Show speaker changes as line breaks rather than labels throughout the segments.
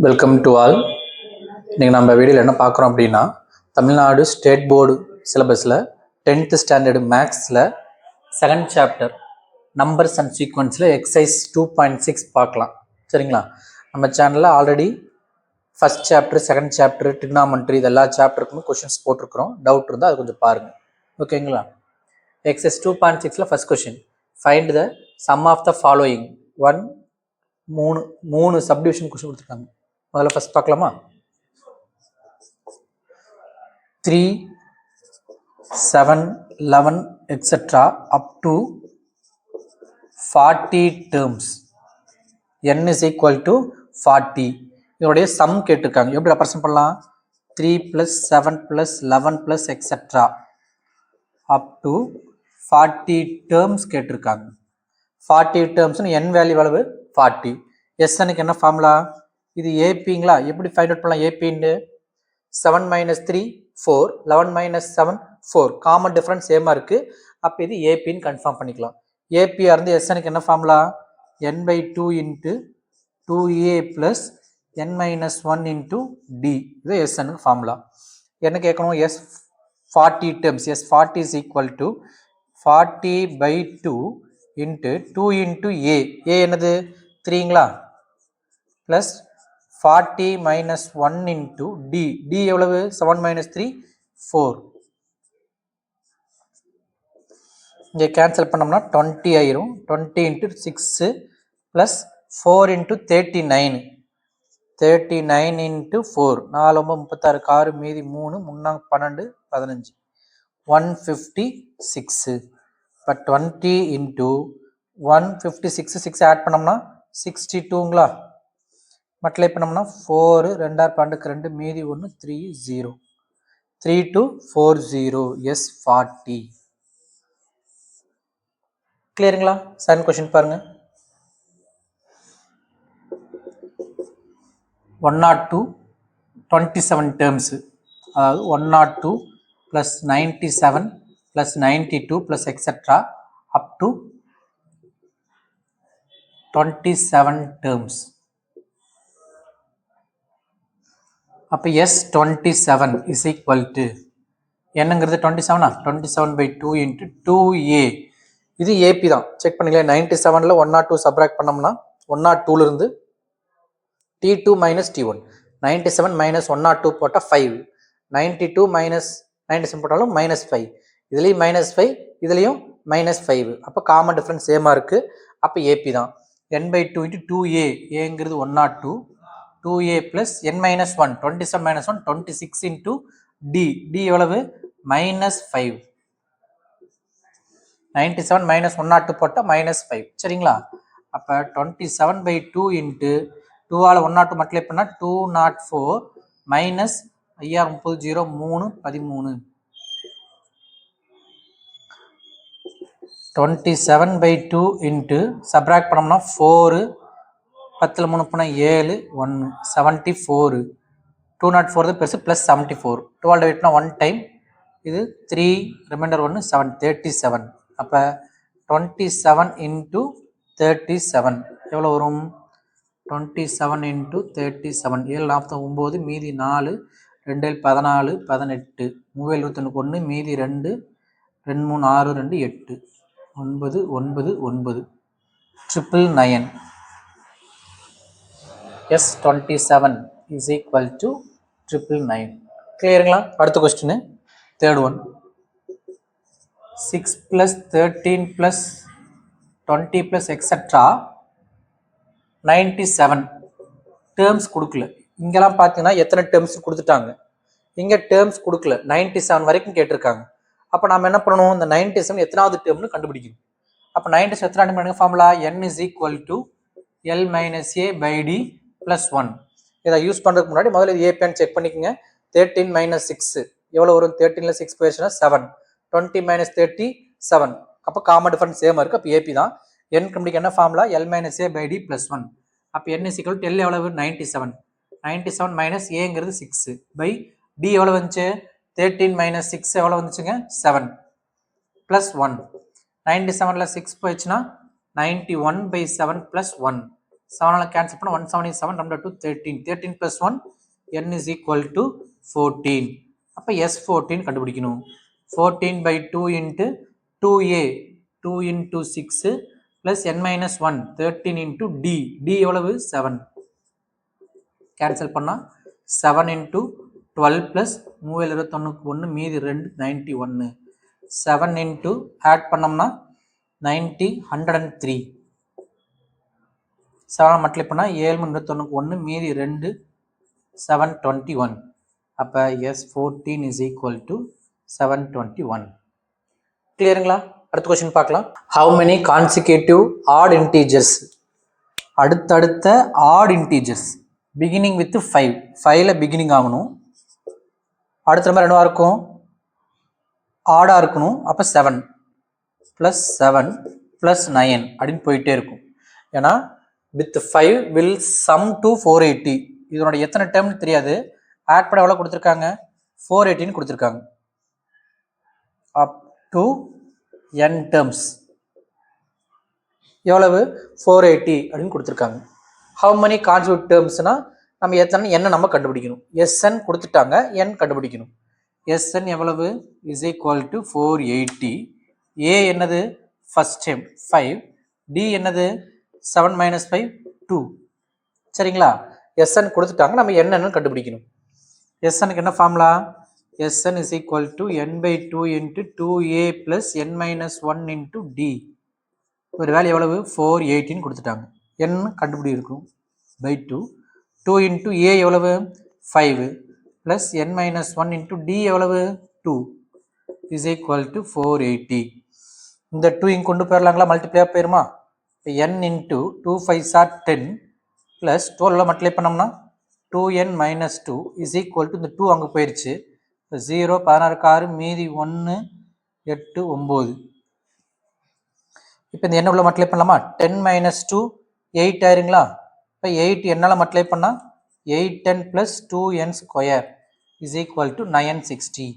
Welcome to all. இன்றைக்கி நம்ம வீடியோவில் என்ன பார்க்குறோம் அப்படின்னா, தமிழ்நாடு ஸ்டேட் போர்டு சிலபஸில் 10th ஸ்டாண்டர்டு மேக்ஸில் 2nd சாப்டர் நம்பர்ஸ் அண்ட் சீக்வன்ஸில் எக்ஸசைஸ் 2.6 பார்க்கலாம். சரிங்களா? நம்ம சேனலில் already first chapter, 2nd chapter, trigonometry இது எல்லா சாப்டருக்குமே கொஷின்ஸ் போட்டிருக்கிறோம். டவுட் இருந்தால் அது கொஞ்சம் பாருங்கள். ஓகேங்களா? எக்ஸசைஸ் 2.6ல் first question, find the sum of the following. மூணு சப்டிவிஷன் கொஷின் கொடுத்துருக்காங்க. முதல்ல ஃபஸ்ட் பார்க்கலாமா? 3, 7, 11 etcetera up to 40 terms. n is equal to 40. இதனுடைய சம் கேட்டிருக்காங்க. எப்படி ரெப்ரசன்ட் பண்ணலாம்? 3 + 7 + 11 + எக்ஸெட்ரா அப் டு 40 டேர்ம்ஸ் கேட்டிருக்காங்க. 40 டேர்ம்ஸ்னு n வேல்யூ அளவு 40. எஸ்எனுக்கு என்ன ஃபார்முலா? இது ஏபிங்களா? எப்படி ஃபைண்ட் அவுட் பண்ணலாம் ஏபின்னு? 7 - 3 4, 11 - 7 4. காமன் டிஃபரன்ஸ் சேமாக இருக்குது. அப்போ இது ஏபின்னு கன்ஃபார்ம் பண்ணிக்கலாம். ஏபியாக இருந்து எஸ்எனுக்கு என்ன formula? n/2 × 2a + n - 1 × d. இது எஸ்எனுக்கு ஃபார்முலா. என்ன கேட்கணும்? S 40 terms. S 40 is equal to 40/2 × 2 × a. a என்னது? 3ங்களா? Plus 40 - 1 × d. d எவ்வளவு? 7 - 3 4. இங்கே கேன்சல் பண்ணோம்னா 20 ஆயிரும். 20 × 6 ப்ளஸ் 4 × 39. 39 × 4. 4 9 36, 6 மீதி 3, 3 12 15. 156. இப்போ 20 × 156 6 ஆட் பண்ணோம்னா 62ங்களா? மல்டிப்ளை பண்ணோம்னா 4 2 12 2 மீதி 1 3 0. 3240. எஸ் 40. கிளியருங்களா? செகண்ட் கொஸ்டின் பாருங்க. 102 27 டேர்ம்ஸ். அதாவது 102 + 97 + 92 + எக்ஸெட்ரா அப் டு 27 டேர்ம்ஸ். அப்போ எஸ் 27 இஸ் ஈக்குவல் டு என்னங்கிறது 27 27/2 × 2a. இது ஏபி தான். செக் பண்ணிக்கலாம். 97ல் 102 சப்ராக்ட் பண்ணோம்னா 102லேருந்து t2 - t1. 97 - 102 போட்டால் 5. 92 - 97 போட்டாலும் -5. இதுலேயும் -5, இதுலேயும் -5. அப்போ காமன் டிஃப்ரென்ஸ் சேமாக இருக்குது. அப்போ ஏபி தான். n/2 × 2a. ஏங்கிறது 102. 2a + n - 1 27 - 1 26 × d. d எவ்வளவு? -5. 97 - 102 போட்டால் -5. சரிங்களா? அப்போ 27/2 × 2ஆல் 102 மல்டிப்ளை பண்ணால் 204 மைனஸ் 5 30 0 3 13. 27/2 × சப்ராக்ட் பண்ணோம்னா 4 10ல் 3 போனால் 7 1 74. 204 தான் பெருசு ப்ளஸ் 74. 12 டிவைட் பண்ணால் 1 டைம். இது 3 ரிமைண்டர் 1 7 37. அப்போ 27 × 37 எவ்வளோ வரும்? 27 × 37 7 49 மீதி 4 2 14 18 3 21 1 மீதி 2 2 3 6 2 8 9 9 9 999. S 27 is equal to 999. கிளியருங்களா? அடுத்த question third one. 6 + 13 + 20 + etcetera 97 terms கொடுக்கல. இங்கெல்லாம் பார்த்தீங்கன்னா எத்தனை டேர்ம்ஸ் கொடுத்துட்டாங்க. இங்கே டேர்ம்ஸ் கொடுக்கல. 97 வரைக்கும் கேட்டிருக்காங்க. அப்போ நம்ம என்ன பண்ணணும்? இந்த 97 எத்தனாவது டேர்ம்னு கண்டுபிடிக்கணும். அப்போ 97 எத்தனாவது பண்ணுங்க? Formula n is equal to L - a/d + 1. இதை யூஸ் பண்ணுறதுக்கு முன்னாடி முதல்ல இது ஏபின்னு செக் பண்ணிக்கோங்க. 13 - 6 எவ்வளோ வரும்? 13ல் 6 போயிடுச்சுன்னா 7. 20 - 30 7. அப்போ காமன் டிஃபரன்ஸ் சேமாக இருக்குது. அப்போ ஏபி தான். n கண்டுபிடிக்க என்ன ஃபார்முலா? L - a/d + 1. அப்போ n is equal to L எவ்வளவு? 97. 97 மைனஸ் ஏங்கிறது 6 பை d எவ்வளோ வந்துச்சு? 13 - 6 எவ்வளோ வந்துச்சுங்க? 7 ப்ளஸ் 1. 97ல் 6 போயிடுச்சுன்னா 91/7 + 1 7 கேன்சல் பண்ண 177 number 2 13 13 plus 1 n is equal to 14. அப்ப S14 கண்டுபிடிக்கணும். 14 by 2 into 2a 2 into 6 plus n minus 1 13 into d d எவ்வளவு 7 கேன்சல் பண்ணா 7 into 12 plus 3 மீதி 2 91 7 into add பண்ணோம்னா 90 103 7 மல்டிப்ளை பண்ணா 7 1 மீதி 2 721 அப்ப S14 is equal to 721. கிளியருங்களா? அடுத்த கொஸ்டின் பார்க்கலாம். How many consecutive odd integers? அடுத்தடுத்த odd integers beginning with 5 5ல beginning ஆகணும். அடுத்த நம்பர் என்னவா இருக்கும்? ஆடா இருக்கணும். அப்ப 7 plus 7 plus 9 அப்படின்னு போயிட்டே இருக்கும். ஏன்னா with 5 will sum to 480. இதனோட எத்தனை டேர்ம்னு தெரியாது. ஆட் பண்ண எவ்வளவு கொடுத்துருக்காங்க? 480 கொடுத்துருக்காங்க. up to n terms எவ்வளவு? 480 அப்படின்னு கொடுத்துருக்காங்க. how many consecutive termsனா நம்ம எத்தனை என்ன நம்ம கண்டுபிடிக்கணும். sn கொடுத்துட்டாங்க, n கண்டுபிடிக்கணும். sn எவ்வளவு? is equal to 480. a என்னது? first term 5. d என்னது? 7 minus 5 2. சரிங்களா? sn கொடுத்துட்டாங்க, நம்ம என்னன்னு கண்டுபிடிக்கணும். sn க்கு என்ன formula? sn is equal to n by 2 into 2a plus n minus 1 into d. ஒரு வேல்யூ எவ்வளவு? 480 கொடுத்துட்டாங்க. n கண்டுபிடிக்கும் by 2. 2 into a எவ்வளவு? 5 plus n minus 1 into d எவ்வளவு? 2 is equal to 480. இந்த 2 இங்க கொண்டு போயிடலாங்களா? மல்டிப்ளை போயிருமா? n into 2 5s are 10 plus 12 multiply பண்ணோம்னா 2n minus 2 is equal to இந்த 2 அங்கே போயிடுச்சு. 0 16 6 மீதி 1 8 9. இப்போ இந்த n உள்ள மல்டிப்ளை பண்ணலாமா? 10 minus 2 8 ஆயிருங்களா? இப்போ 8 என்னால் மல்டிப்ளை பண்ணால் 8n plus 2n square is equal to 960.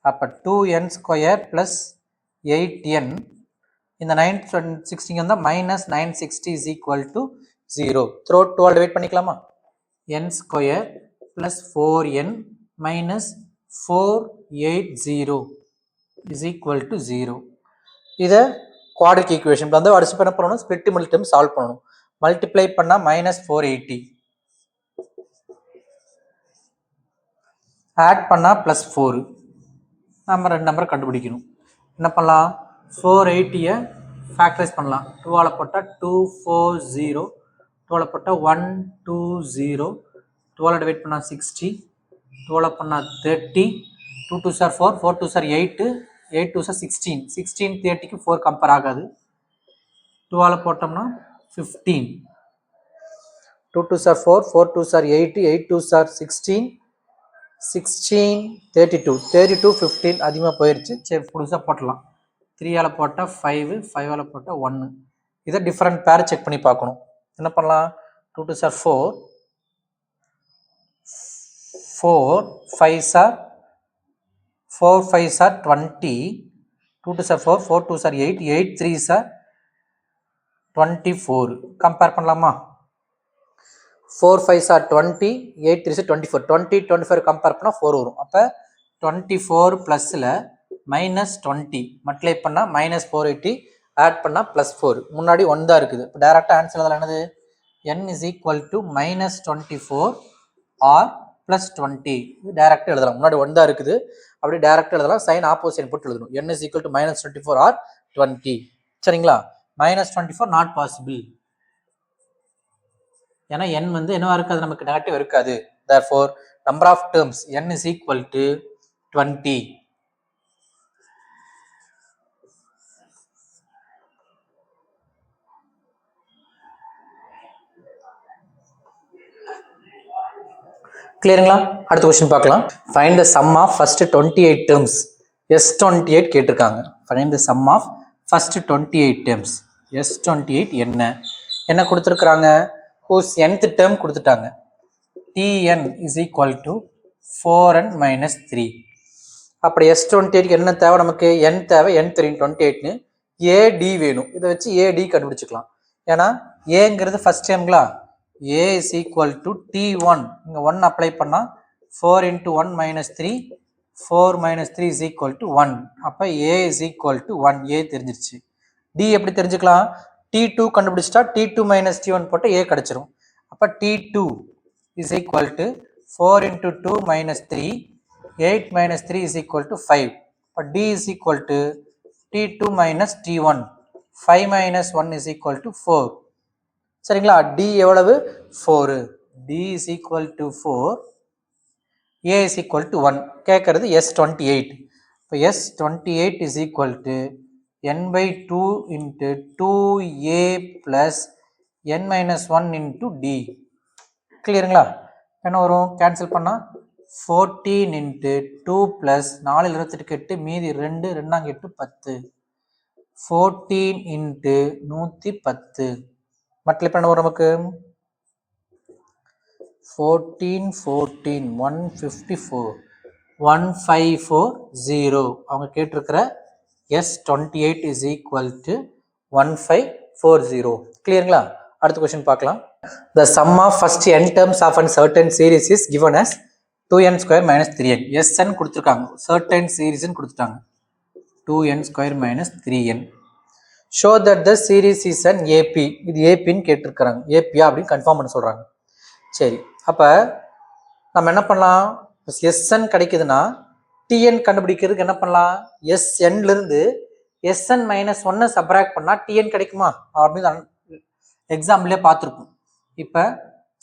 அப்போ 2n square plus 8n இந்த 960 வந்தால் minus 960 is equal to 0. Throw 12 divide பண்ணிக்கலாமா? n square plus 4n minus 480 is equal to 0. இதை குவாட்ரிக் ஈக்குவேஷன் வந்து அடிச்சு பண்ண போறோம். ஸ்பிளிட் மல்டிப்ளை சால்வ் பண்ணணும். மல்டிப்ளை பண்ணா minus 480, ஆட் பண்ணா plus 4. நம்ம ரெண்டு நம்பரை கண்டுபிடிக்கணும். என்ன பண்ணலாம்? 480 ஃபேக்டரைஸ் பண்ணலாம். 2 ஆல போட்டா 240, 2 ஆல போட்டா 120, 12 டிவைட் பண்ணா 60, 12 பண்ணா 30, 2 2s are 4, 4 2s are 8, 8 2s are 16, 16 30க்கு 4 compare ஆகாது. 2 ஆல போட்டோம்னா 15, 2 2s are 4, 4 2s are 8, 8 2s are 16, 16 32, 32 15 அதிகமாக போயிடுச்சு. சரி புதுசாக போட்டலாம். 3 ஆல போட்டால் 5, 5 ஆல போட்டால் 1. இதை டிஃப்ரெண்ட் பேர் செக் பண்ணி பார்க்கணும். என்ன பண்ணலாம்? 2 2s are 4, 4 5s are 4 5s are 20, 2 2s are 4, 4 2s are 8, 8 3s are 24. Compare பண்ணலாமா? 4 5s are 20, 8 3s are 24. 20 24 compare பண்ணால் 4 வரும். அப்போ 24 ப்ளஸில் மைனஸ் 20 மல்டிப்ளை பண்ணால் மைனஸ் 480, ஆட் பண்ணால் ப்ளஸ் 4. முன்னாடி 1 தான் இருக்குது. இப்போ டேரெக்டாக ஆன்சர் அதில் என்னது? n is equal to minus 24 or plus 20. இது டேரெக்டாக எழுதலாம். முன்னாடி 1 தான் இருக்குது, அப்படி டேரெக்டாக எழுதலாம். சைன் ஆப்போசிட் போட்டு எழுதணும். n is equal to minus 24 or 20. சரிங்களா? minus 24 not possible. ஏன்னா n வந்து என்னவா இருக்காது? நமக்கு நெகட்டிவ் இருக்காது. therefore number of terms n is equal to 20. கிளியருங்களா? அடுத்த क्वेश्चन பார்க்கலாம். find the sum of first 28 terms. S28 கேட்டிருக்காங்க. find the sum of first 28 terms. S28 என்ன கொடுத்துருக்காங்க? whose nth term கொடுத்துட்டாங்க. Tn is equal to 4n minus 3. அப்படி S28 என்ன தேவை? நமக்கு n தேவை, n தெரியும் 28ன்னு. AD வேணும். இதை வச்சு AD கண்டுபிடிச்சிக்கலாம். ஏன்னா ஏங்கிறது first டைம்ங்களா, a is equal to t1. இங்கே 1 அப்ளை பண்ணால் 4 into 1 minus 3, 4 minus 3 is equal to 1. அப்போ a is equal to 1, a தெரிஞ்சிருச்சு. d எப்படி தெரிஞ்சுக்கலாம், t2 கண்டுபிடிச்சிட்டா t2 minus t1 போட்டு a கிடச்சிரும். அப்போ t2 is equal to 4 into 2 minus 3, 8 minus 3 is equal to 5. அப்போ d is equal to t2 minus t1, 5 minus 1 is equal to 4. சரிங்களா, d எவ்வளவு 4, d is equal to 4, a is equal to 1. கேட்கறது s28. இப்போ s28 is equal to n by 2 into 2a plus n minus 1 into d. கிளியருங்களா, என்ன வரும், cancel பண்ணால் 14 into 2 plus 4 28 8 மீதி 2 2 8 10, 14 into 110 multiply பண்ண வரும் நமக்கு 14 14 154 1540. அவங்க கேட்டிருக்கிற s28 is equal to 1540. கிளியருங்களா, அடுத்த கொஸ்டின் பார்க்கலாம். The sum of first n terms of a certain series is given as 2n square minus 3n. sn கொடுத்துருக்காங்க, certain series கொடுத்துட்டாங்க 2n square minus 3n. Show that the series is an AP. இது APன்னு கேட்டிருக்கிறாங்க, APயா அப்படின்னு confirm பண்ண சொல்கிறாங்க. சரி, அப்போ நம்ம என்ன பண்ணலாம், SN கிடைக்குதுன்னா TN கண்டுபிடிக்கிறதுக்கு என்ன பண்ணலாம், SNலேருந்து SN மைனஸ் 1 சப்ராக்ட் பண்ணால் TN கிடைக்குமா அப்படின்னு எக்ஸாம்பிளே பார்த்துருக்கோம். இப்போ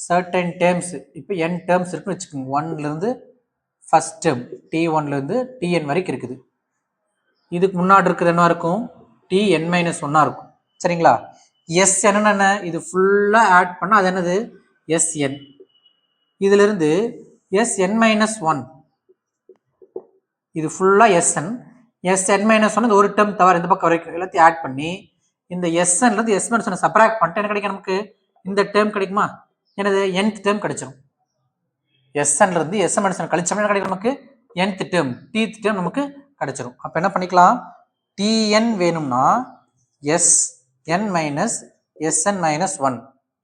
சர்டன் டேர்ம்ஸ், இப்போ n டேர்ம்ஸ் இருக்குன்னு வச்சுக்கோங்க, 1லேருந்து ஃபஸ்ட் டேர்ம் T1லேருந்து TN வரைக்கும் இருக்குது. இதுக்கு முன்னாடி இருக்கிறது என்ன இருக்கும், Tn மைனஸ் 1 இருக்கும். சரிங்களா, Sn என்ன, இது ஃபுல்லாக ஆட் பண்ணால் அது என்னது Sn. இதிலிருந்து Sn மைனஸ் 1, இது ஃபுல்லாக Sn. Sn மைனஸ் 1 ஒரு டேர்ம் தவிர இந்த பக்கம் வரைக்கும் எல்லாத்தையும் ஆட் பண்ணி இந்த Snலேருந்து S மைனஸ் 1 சப்ராக்ட் பண்ணிட்டு என்ன கிடைக்கும் நமக்கு, இந்த டேர்ம் கிடைக்குமா, எனது nth டேர்ம் கிடைச்சிடும். Snலேருந்து S மைனஸ் 1 கழிச்சோம்னா என்ன கிடைக்கும் நமக்கு, nth டேர்ம் tth டேர்ம் நமக்கு கிடைச்சிடும். அப்போ என்ன பண்ணிக்கலாம், Tn வேணும்னா Sn மைனஸ் Sn மைனஸ் 1.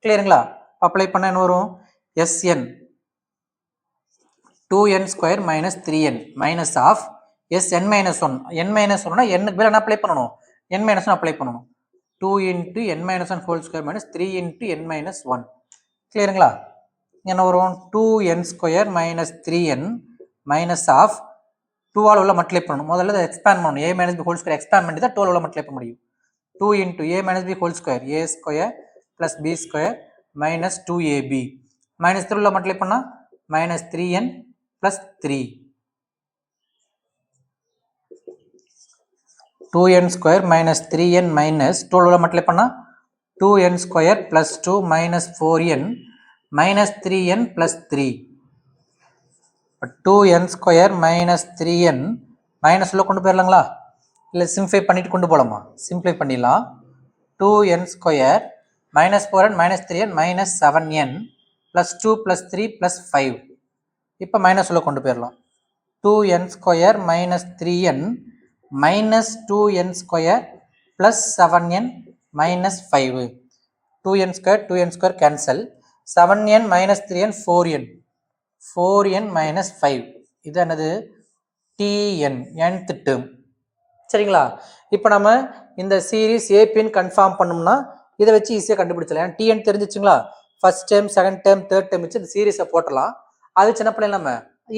கிளியருங்களா, அப்ளை பண்ண என்ன வரும், Sn 2n square minus 3n minus of Sn minus 1. n minus 1னா என்னுக்கு மேலே என்ன அப்ளை பண்ணணும், n மைனஸ் 1 அப்ளை பண்ணணும். 2 into n minus 1 whole square minus 3 into n minus 1. கிளியருங்களா, என்ன வரும், 2n square minus 3n minus of 2 உள்ள மல்டிப்ளை பண்ணணும். முதல்ல அதை எக்ஸ்பேண்ட் பண்ணணும், a minus b whole square expand பண்ணி தான் 2 உள்ள மல்டிப்ளை பண்ண முடியும். 2 into a minus b whole square, a square plus b square minus 2ab minus 3 உள்ள மல்டிப்ளை பண்ணால் minus 3n plus 3. 2n square minus 3n minus 12 உள்ள multiply பண்ணால் 2n square plus 2 minus 4n minus 3n plus 3. 2n square minus 3n minus உள்ள கொண்டு போயிடலாங்களா, இல்லை சிம்ப்ளை பண்ணிட்டு கொண்டு போகலாமா, சிம்ப்ளை பண்ணிடலாம். 2n square minus 4n minus 3n minus 7n plus 2 plus 3 plus 5. இப்போ மைனஸ் உள்ள கொண்டு போயிடலாம். 2n square minus 3n minus 2n square plus 7n minus 5. 2n square cancel. 7n minus 3n 4n, 4n minus 5. இது என்னது, Tn, nth term. சரிங்களா, இப்போ நம்ம இந்த சீரீஸ் ஏபின்னு கன்ஃபார்ம் பண்ணோம்னா இதை வச்சு ஈஸியாக கண்டுபிடிச்சலாம். ஏன்னா Tn தெரிஞ்சிச்சுங்களா, first term second term third term வச்சு இந்த சீரீஸை போட்டலாம். அது சின்ன பிள்ளை நம்ம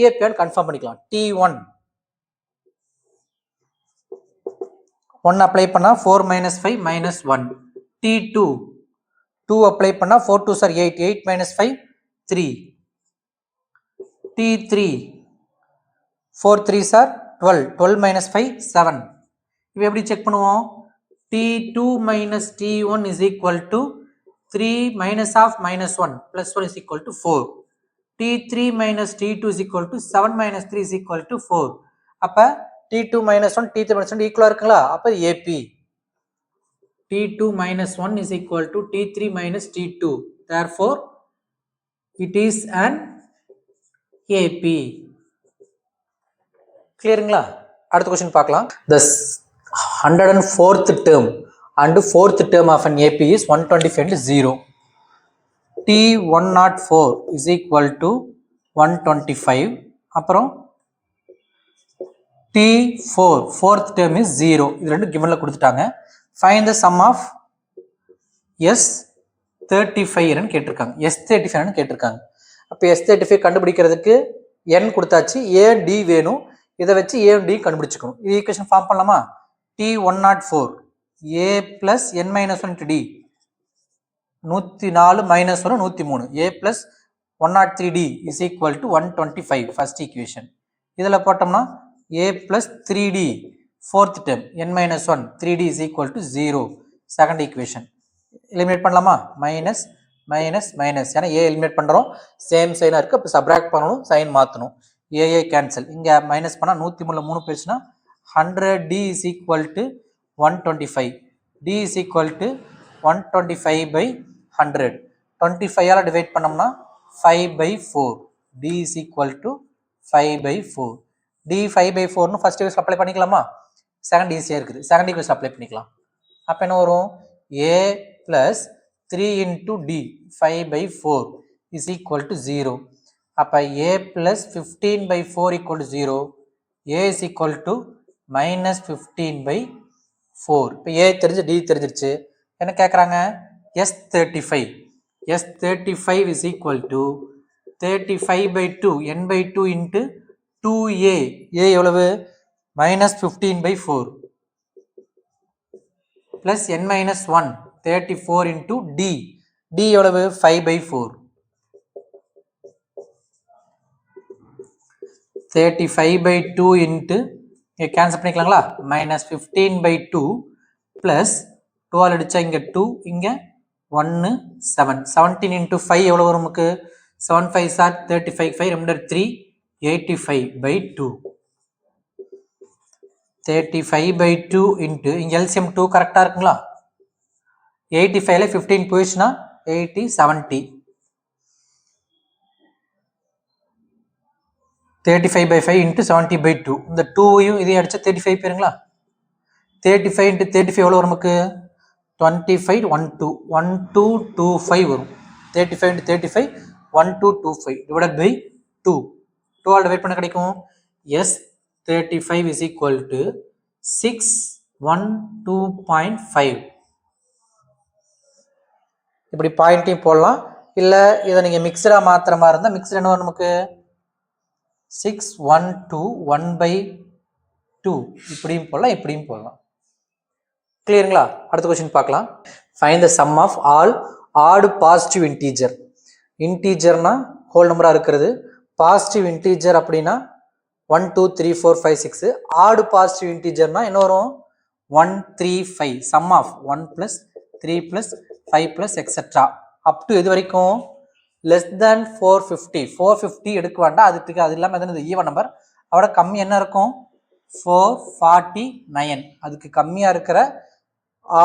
ஏபின்னு கன்ஃபார்ம் பண்ணிக்கலாம். T1 1 அப்ளை பண்ணால் 4 minus 5 minus 1. T2 2 அப்ளை பண்ணால் 4 2 sir 8, 8 minus 5 3. T3 4 3 sir 12, 12 minus 5 7. இப்போ எப்படி செக் பண்ணுவோம், T2 minus T1 is equal to 3 minus of minus 1 plus 1 is equal to 4. T3 minus T2 is equal to 7 minus 3 is equal to 4. அப்போ T2 minus 1 T3 minus 1 ஈக்குவலாக இருக்குங்களா, அப்போ AP. T2 minus 1 is equal to T3 minus T2. Therefore, it is an AP. கிளியருங்களா, அடுத்த question பார்க்கலாம். The 104th term and fourth term of an AP is 125 into 0. T104 is equal to 125. அப்புறம் T4 fourth term is 0. இது ரெண்டு givenல கொடுத்துட்டாங்க. Find the sum of S35 ன்னு கேட்டிருக்காங்க. S35 ன்னு கேட்டிருக்காங்க. அப்போ S35 கண்டுபிடிக்கிறதுக்கு n கொடுத்தாச்சு, a d வேணும். இதை வச்சு a d கண்டுபிடிச்சுக்கணும். இது ஈக்குவேஷன் ஃபார்ம் பண்ணலாமா? T104 a plus n minus 1 into d 104 minus 1 103 a plus 103d is equal to 125 first equation. இதில் போட்டோம்னா a plus 3d fourth term n minus 1 3d is equal to 0 second equation. Eliminate பண்ணலாமா? Minus minus minus, ஏன்னா ஏ eliminate பண்ணுறோம், same சைனாக இருக்குது, அப்போ subtract பண்ணணும், sign மாற்றணும். AA cancel, இங்கே மைனஸ் பண்ணால் 103 3 போயிடுச்சுன்னா 100d is equal to 125. d is equal to 125 by 100. 25ஆல் டிவைட் பண்ணோம்னா 5/4. d is equal to 5/4. d 5/4ன்னு ஃபர்ஸ்ட் ஈக்குவேஷன் அப்ளை பண்ணிக்கலாமா? செகண்ட் ஈஸியாக இருக்குது, செகண்ட் ஈக்குவேஷன் அப்ளை பண்ணிக்கலாம். அப்போ என்ன வரும்? a plus 3 into d 5/4 is equal to 0. அப்போ a plus 15/4 equal to 0. a is equal to minus 15/4. இப்போ a தெரிஞ்சு d தெரிஞ்சிருச்சு. என்ன கேட்குறாங்க? S35. S35 is equal to 35/2 n/2 into 2a. a எவ்வளவு? minus 15/4 plus n minus 1 34 into d. d எவ்வளவு? 5/4. 35/2 into cancel பண்ணிக்கலாங்களா? minus 15/2 plus 12 அடிச்சா இங்க 2, இங்க 1 7. 17 into 5 எவ்வளவு வரும் நமக்கு? 7 5 are 35, 5 remainder 3, 85/2. 35/2 into இங்க LCM 2 கரெக்டா இருக்குங்களா? 85ல 15 போயிடுச்சுன்னா 80 70. 35/5 into 70/2. இந்த 2யும் இதையும் அடிச்சா 35 பேருங்களா? 35 into 35 எவ்வளோ நமக்கு? 25 12 1225 வரும். 35 into 35 1225 divided by 2. 2ஆல் டிவைட் பண்ண கிடைக்கும். S35 is equal to 612.5. இப்படி பாயிண்ட்டையும் போடலாம், இல்லை இதை நீங்கள் மிக்சராக மாத்திர மாதிரி இருந்தால் மிக்சர் என்ன வரும் நமக்கு? 612 இப்படியும் போடலாம், இப்படியும் போடலாம். கிளியருங்களா? அடுத்த கொஸ்டின் பார்க்கலாம். Find the sum of all odd positive integer. இன்டீஜர்னா ஹோல் நம்பராக இருக்கிறது, பாசிட்டிவ் இன்டீஜர் அப்படின்னா 1 2 3 4 5 6. ஆட் பாசிட்டிவ் இன்டீஜர்னா என்ன வரும்? 1 3 5. Sum of 1 + 3 + 5 + etcetera up to எது வரைக்கும்? Less than 450. 450 எடுக்க வேண்டாம், அதுக்கு அது இல்லாமல் எதுனா ஈவன் நம்பர், அதோட கம்மி என்ன இருக்கும்? 449. அதுக்கு கம்மியாக இருக்கிற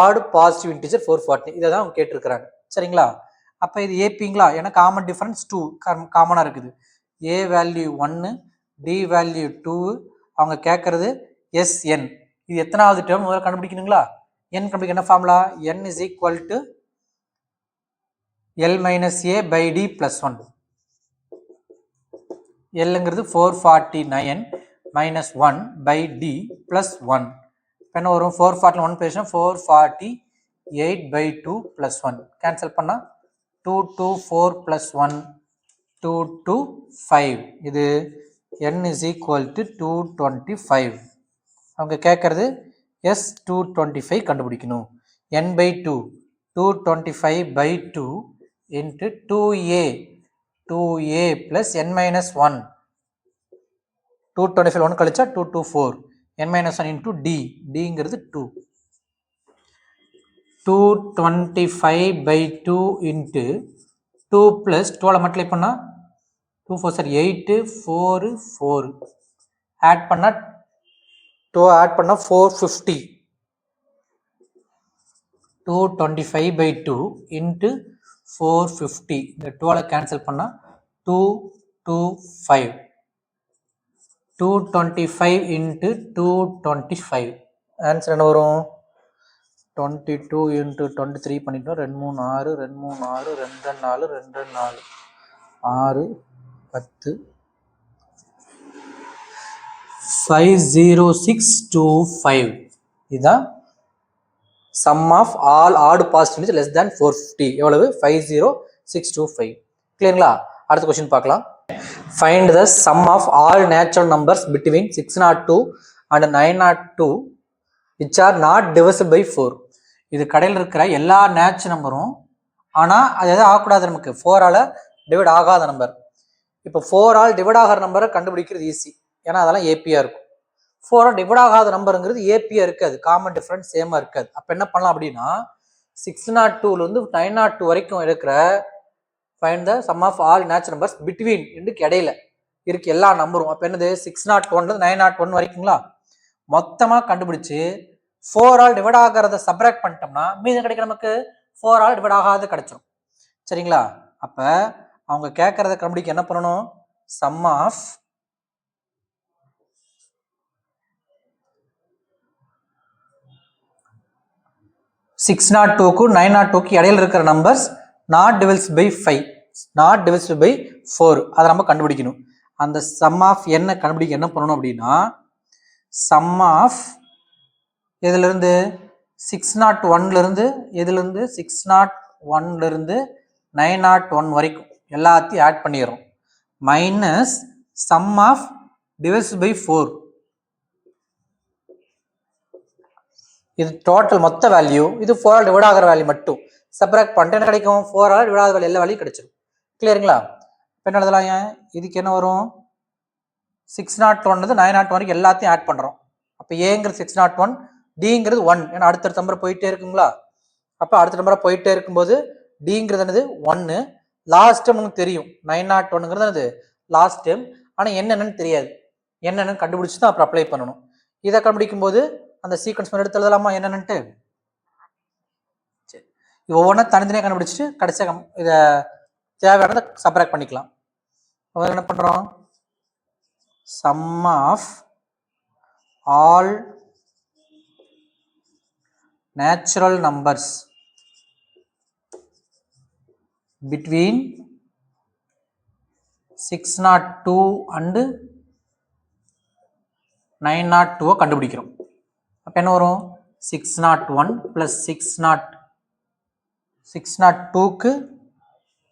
ஆட் பாசிட்டிவ் இன்டீஜர் 440. இதை தான் அவங்க கேட்டிருக்கிறாங்க. சரிங்களா? அப்போ இது ஏபிங்களா? ஏன்னா காமன் டிஃபரன்ஸ் 2 காமனாக இருக்குது. ஏ வேல்யூ 1, டி வேல்யூ 2, அவங்க கேட்கறது எஸ்என். இது எத்தனாவது டேர்ம் முதல்ல கண்டுபிடிக்கணுங்களா? என் கண்டுபிடிக்க என்ன formula? N is equal to L minus A by D plus 1. எல்லுங்கிறது 449 மைனஸ் 1 பை டி பிளஸ் 1. என்ன வரும்? 440 1 பேசுனா 448/2 plus 1. கேன்சல் பண்ணா 224 plus 1 225. இது n is equal to 225. அவங்க கேட்கறது S225 கண்டுபிடிக்கணும். n/2 225/2 into 2a plus n minus 1. 225 1 கழிச்சா 224. n minus 1 into d. dங்கிறது 2. 225/2 into 2 plus 12 multiply பண்ணா 2 4 சார் 8 4 4. ஆட் பண்ணா 2 ஆட் பண்ணா 450. 225/2 into 450. இந்த 12 கேன்சல் பண்ணா 225. 225 into 225. ஆன்சர் என்ன வரும்? 22 into 23 பண்ணிட்டோம். 2 3 6 2 3 6 2 4 2 4 6 10 50625. இதுதான் sum of all odd positives less than 450. எவ்வளவு? 50625. கிளியருங்களா? அடுத்த क्वेश्चन பார்க்கலாம். Find the sum of all natural numbers between 602 and 902 which are not divisible by 4. இது கடையில் இருக்கிற எல்லா நேச்சுரல் நம்பரும், ஆனால் அது எதாவது ஆகக்கூடாது, நமக்கு 4ஆல் டிவைட் ஆகாத நம்பர். இப்போ 4ஆல் டிவைட் ஆகிற நம்பரை கண்டுபிடிக்கிறது ஈஸி, ஏன்னா அதெல்லாம் ஏபியாக இருக்கும். 4ஆல் டிவைட் ஆகாத நம்பருங்கிறது ஏபியாக இருக்காது, காமன் டிஃப்ரென்ஸ் சேமாக இருக்காது. அப்போ என்ன பண்ணலாம் அப்படின்னா 602லேருந்து 902 வரைக்கும் இருக்கிற find the sum of all natural numbers between ரெண்டுக்கு இடையில இருக்கு எல்லா நம்பரும். அப்போ என்னது 601லேருந்து 901 வரைக்குங்களா மொத்தமாக கண்டுபிடிச்சு 4ஆல் டிவைட் ஆகிறத சப்ராக்ட் பண்ணிட்டோம்னா மீது கிடைக்க நமக்கு 4ஆல் டிவைட் ஆகாத கிடைச்சிடும். சரிங்களா? அப்போ அவங்க கேட்கறத கண்டுபிடிக்க என்ன பண்ணணும்? சம் ஆஃப் சிக்ஸ் நாட் டூக்கும் 902க்கு இடையில இருக்கிற numbers not divisible by 5, not divisible by 4, அதை நம்ம கண்டுபிடிக்கணும். அந்த சம் ஆஃப் என்ன கண்டுபிடிக்க என்ன பண்ணணும் அப்படின்னா சம் ஆஃப் எதுலேருந்து 601லேருந்து எதுலேருந்து 601லேருந்து 901 வரைக்கும் எல்லாத்தையும் ஆட் பண்ணிடுறோம். Minus sum of divisible by 4, இது டோட்டல் மொத்த வேல்யூ, இது 4ஆல் டிவைட் ஆகிற வேல்யூ மட்டும் சப்ராக்ட் பண்ணிட்டு என்ன கிடைக்கும்? 4ஆல் டிவைட் ஆகிற வேல்யூ எல்லா வேல்யூ கிடைச்சிடும். கிளியருங்களா? இப்போ என்ன எழுதலாம்? இதுக்கு என்ன வரும்? 601 901 வரைக்கும் எல்லாத்தையும் ஆட் பண்ணுறோம். அப்போ ஏங்கிறது 601, டிங்கிறது 1, ஏன்னா அடுத்தடுத்த நம்பர் போயிட்டே இருக்குங்களா? அப்போ அடுத்த நம்பரை போயிட்டே இருக்கும்போது டிங்கிறது என்னது 1, லாஸ்ட் டைம் உங்களுக்கு தெரியும் 901ங்கிறது என்னது லாஸ்ட் டைம், ஆனால் என்னென்னு தெரியாது, என்னென்னு கண்டுபிடிச்சி தான் அப்புறம் அப்ளை பண்ணணும். இதை கண்டுபிடிக்கும் போது அந்த சீக்வன்ஸ் எடுத்து எழுதலாமா என்னென்னுட்டு? சரி, ஒவ்வொன்றா தனித்தனியாக கண்டுபிடிச்சிட்டு கடைசியாக இதை தேவையானதை சப்ராக்ட் பண்ணிக்கலாம். என்ன பண்ணுறோம்? Sum of all natural numbers between 602 and 902 கண்டுபிடிக்கிறோம். அப்போ என்ன வரும்? 601 plus 602க்கு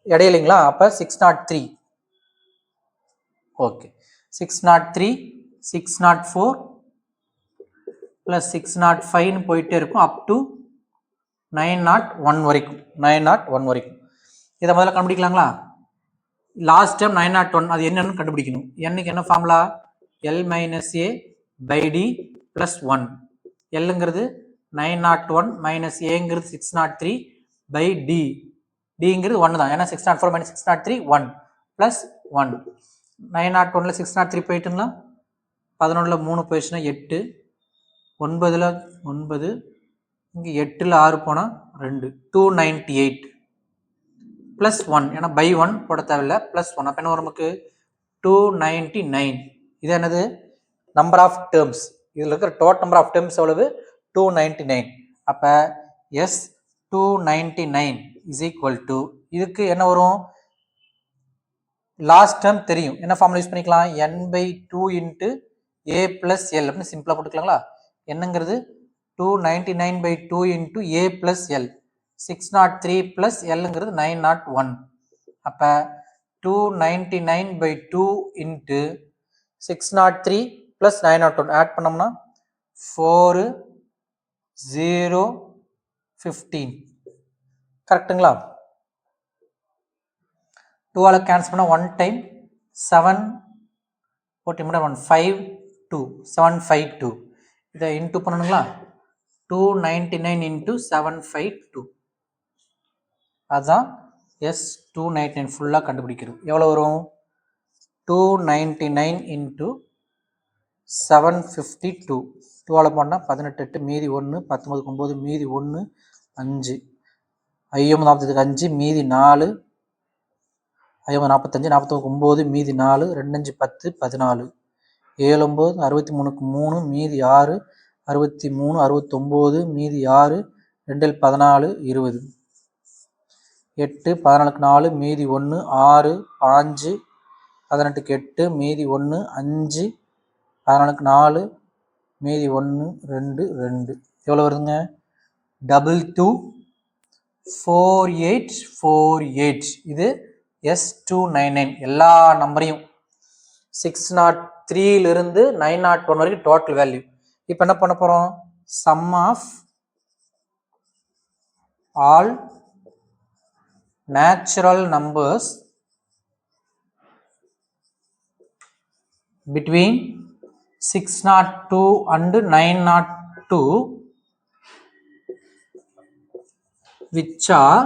இடையிலைங்களா? அப்போ 603. ஓகே, 603 604 ப்ளஸ் 605ன்னு போயிட்டே இருக்கும் அப் டு 901 வரைக்கும். 901 வரைக்கும் இதை முதல்ல கண்டுபிடிக்கலாங்களா? லாஸ்ட் டைம் 901 அது என்னன்னு கண்டுபிடிக்கணும். என்னுக்கு என்ன formula? L minus A by d plus 1. எல்லுங்கிறது 901 மைனஸ் ஏங்கிறது 603 பை டி, டிங்கிறது 1 தான், ஏன்னா 604 மைனஸ் 603 1 ப்ளஸ் 1. 901ல் 603 போயிட்டுங்களா? 11ல் 3 போயிடுச்சுன்னா 8, 9ல் 9, இங்கே 8ல் 6 போனால் 2, 298 ப்ளஸ் 1, ஏன்னா பை 1 போட தேவையில்லை, ப்ளஸ் 1. அப்போ என்ன வரும் நமக்கு? 299. இது என்னது? Number of terms. இதில் இருக்கிற டோட்டல் நம்பர் ஆஃப் டேர்ம்ஸ் எவ்வளவு? 299. அப்போ எஸ் 299 இஸ் ஈக்குவல் டு, இதுக்கு என்ன வரும்? லாஸ்ட் டேர்ம் தெரியும், என்ன ஃபார்முலா யூஸ் பண்ணிக்கலாம்? n/2 இன்ட்டு ஏ ப்ளஸ் எல் அப்படின்னு சிம்பிளாக போட்டுக்கலாங்களா? என்னங்கிறது 299/2 இன்ட்டு ஏ ப்ளஸ் எல், 603 ப்ளஸ் எல்லுங்கிறது 901. அப்போ 299/2 இன்ட்டு 603 ப்ளஸ் 901 ஆட் பண்ணோம்னா 4015. கரெக்டுங்களா? 2ஆல் கேன்சல் பண்ணால் 1 டைம் 7 14 1 5 2 752. இதை இன்ட்டு பண்ணணுங்களா? 299 இன்ட்டு 752. அதுதான் எஸ் 299 ஃபுல்லாக கண்டுபிடிக்கிறது. எவ்வளோ வரும்? 299 இன்ட்டு 752. 2ஆல் போனால் 18 8 மீதி 1, 19 9 மீதி 1 5, 50 5 மீதி 4, 50 45 49 மீதி 4, 2 5 10 14, 7 9 63க்கு 3 மீதி 6, 63 69 மீதி 6, 2 14 20 8 14க்கு 4 மீதி 1 6 5 18க்கு 8 மீதி 1 5 14க்கு 4 மீதி 1 2 2 எவ்வளோ வருதுங்க 224848 இது S299 எல்லா நம்பரையும் 603லிருந்து 901 வரைக்கும் டோட்டல் வேல்யூ. இப்போ என்ன பண்ண போகிறோம் sum of all natural numbers between 602 and 902 which are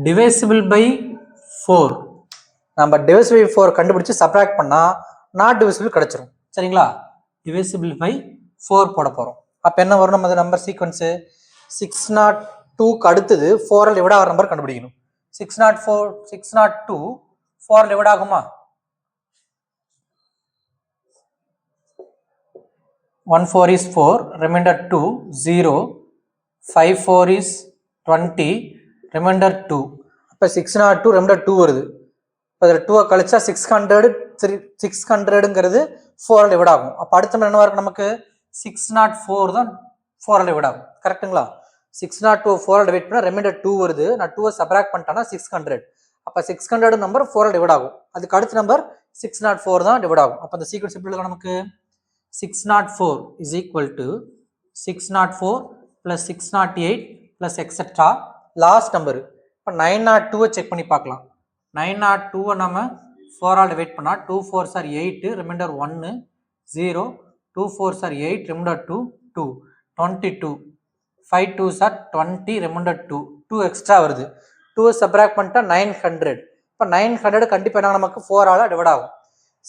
divisible by 4. நம்ம divisible by 4 கண்டுபிடிச்சு சப்ராக்ட் பண்ணா not divisible கிடைச்சிரும். சரிங்களா? divisible by 4 போட போறோம். அப்ப என்ன வரும் நம்ம நம்பர் சீக்வென்ஸ் 602க்கு அடுத்தது 4 ஆல் டிவைட் ஆகிற நம்பர் கண்டுபிடிக்கணும். 602 4 ஆல் டிவைட் ஆகுமா 1 4 is 4 remainder 2 0 5 4 is 20 remainder 2 அப்ப 602 remainder 2 வருது. இப்போ இதில் 2 கழிச்சா 600ங்கிறது 4 ஆல் டிவைட் ஆகும். அப்போ அடுத்த என்ன வரும் நமக்கு 604 தான் 4 ஆல் டிவைட் ஆகும். கரெக்டுங்களா 602 4 ஆல் டிவைட் பண்ணால் ரெமைண்டர் 2 வருது. நான் 2 சப்ராக்ட் பண்ணிட்டேன்னா 600. அப்போ 600 நம்பர் 4 ஆல் டிவைட் ஆகும். அதுக்கு அடுத்த நம்பர் 604 தான் டிவைட் ஆகும். அப்போ அந்த சீக்வன்ஸ் எப்படி இருக்கும் நமக்கு 604 is equal to 604 plus 608 plus etc. Last number. இப்போ 902 செக் பண்ணி பார்க்கலாம். 902 நம்ம 4 ஆல் டிவைட் பண்ணா 2 4s are 8 remainder 1 0 2 4s are 8 remainder 2 2 22 5 2s are 20 remainder 2 2 extra வருது. 2 சப்ராக்ட் பண்ணிட்டா 900. இப்போ 900 கண்டிப்பாக என்ன நமக்கு 4 ஆல் டிவைட் ஆகும்.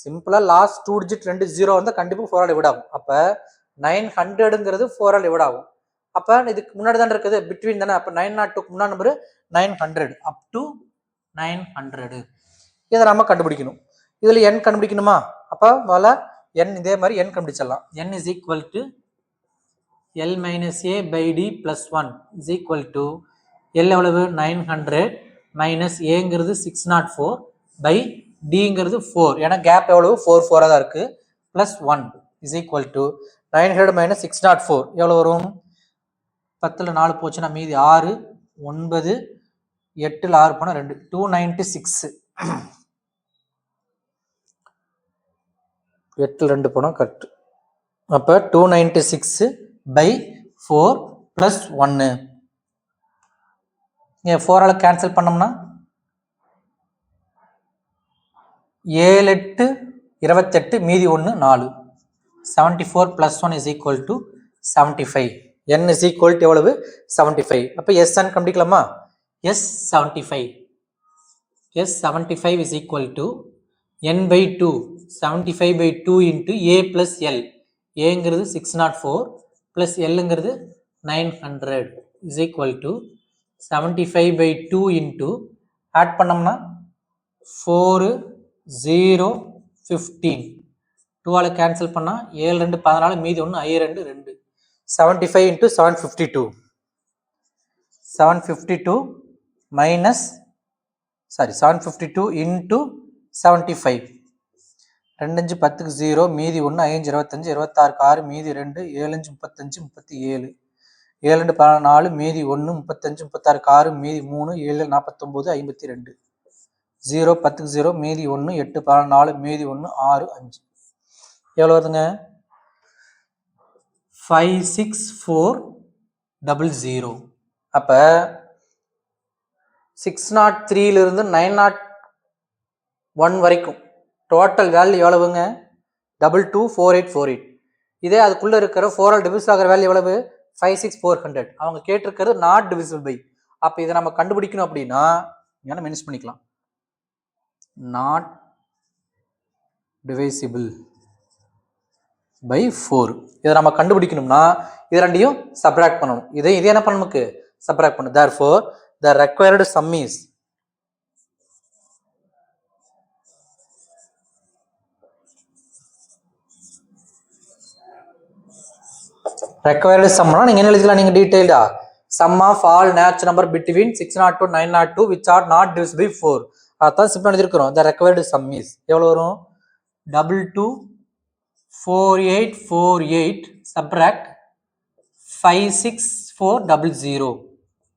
சிம்பிளாக லாஸ்ட் 2 டிஜிட் 2 0 வந்து கண்டிப்பாக 4 ஆல் டிவைட் ஆகும். அப்போ 900ங்கிறது 4 ஆல் டிவைட் ஆகும். அப்போ இதுக்கு முன்னாடி தான் இருக்குது பிட்வீன் தானே. அப்போ 902க்கு முன்னாடி நம்பர் 900 அப் டு 900 இதை நம்ம கண்டுபிடிக்கணும். இதில் n கண்டுபிடிக்கணுமா அப்போ முதல்ல n இதே மாதிரி n கண்டுபிடிச்சிடலாம். n is equal to L minus a by d plus 1 is equal to L எவ்வளவு 900 மைனஸ் ஏங்கிறது 604 by dங்கிறது 4 ஏன்னா கேப் எவ்வளவு 4 4 தான் இருக்கு plus 1 is equal to 900 minus 604 எவ்வளவு வரும் 10ல் 4 போச்சுன்னா மீதி 6 9 8ல் 6 போனால் 2 296 8ல் 2 போனால் கரெக்ட். அப்போ 296 by 4 plus 1 இங்கே 4 ஆல் கேன்சல் பண்ணோம்னா 7 8 28 மீதி 1 4 74 plus 1 is equal to 75. n is equal to எவ்வளவு 75. அப்போ sn கண்டுபிடிக்கலாமா S75 is equal to n by 2 75 by 2 into a plus l ஏங்கிறது 604 plus lங்கிறது 900 is equal to 75 by 2 into add பண்ணோம்னா 4 0 15 2 all cancel பண்ணால் 7 2 14 மீதி 1 I 2 2 75 into 752 752 minus 752 into 75 2 5 10க்கு 0 மீதி 1 5 25 26க்கு 6 மீதி 2 7 5 35 37 7 2 14 மீதி 1 35 36க்கு 6 மீதி 3 7 49 52 0 10க்கு 0 மீதி 1 8 14 மீதி 1 6 5 எவ்வளோ வருதுங்க 56400. அப்போ 603லிருந்து 901 வரைக்கும் டோட்டல் வேல்யூ எவ்வளவுங்க 224848. இதே அதுக்குள்ளே இருக்கிற 4 ஆல் டிவிஸ் ஆகிற வேல்யூ எவ்வளவு 56400. அவங்க கேட்டிருக்கிறது நாட் டிவிசிபிள் பை. அப்போ இதை நம்ம கண்டுபிடிக்கணும் அப்படின்னா என்ன மென்ஷன் பண்ணிக்கலாம் நாட் டிவைசிபிள் by 4. இதை நம்ம கண்டுபிடிக்கணும்னா இது ரெண்டையும் சப்ராக்ட் பண்ணணும். இதே என்ன பண்ண நமக்கு சப்ராக்ட் பண்ணணும். therefore the required sum is required சம்னா நீங்கள் என்ன எழுதிக்கலாம், நீங்கள் டீட்டெயில்டா sum of all natural number between 602 902 which are not divisible by 4. அதான் simple எழுதிருக்கிறோம். the required sum is எவ்வளோ வரும், 224848 subtract 56400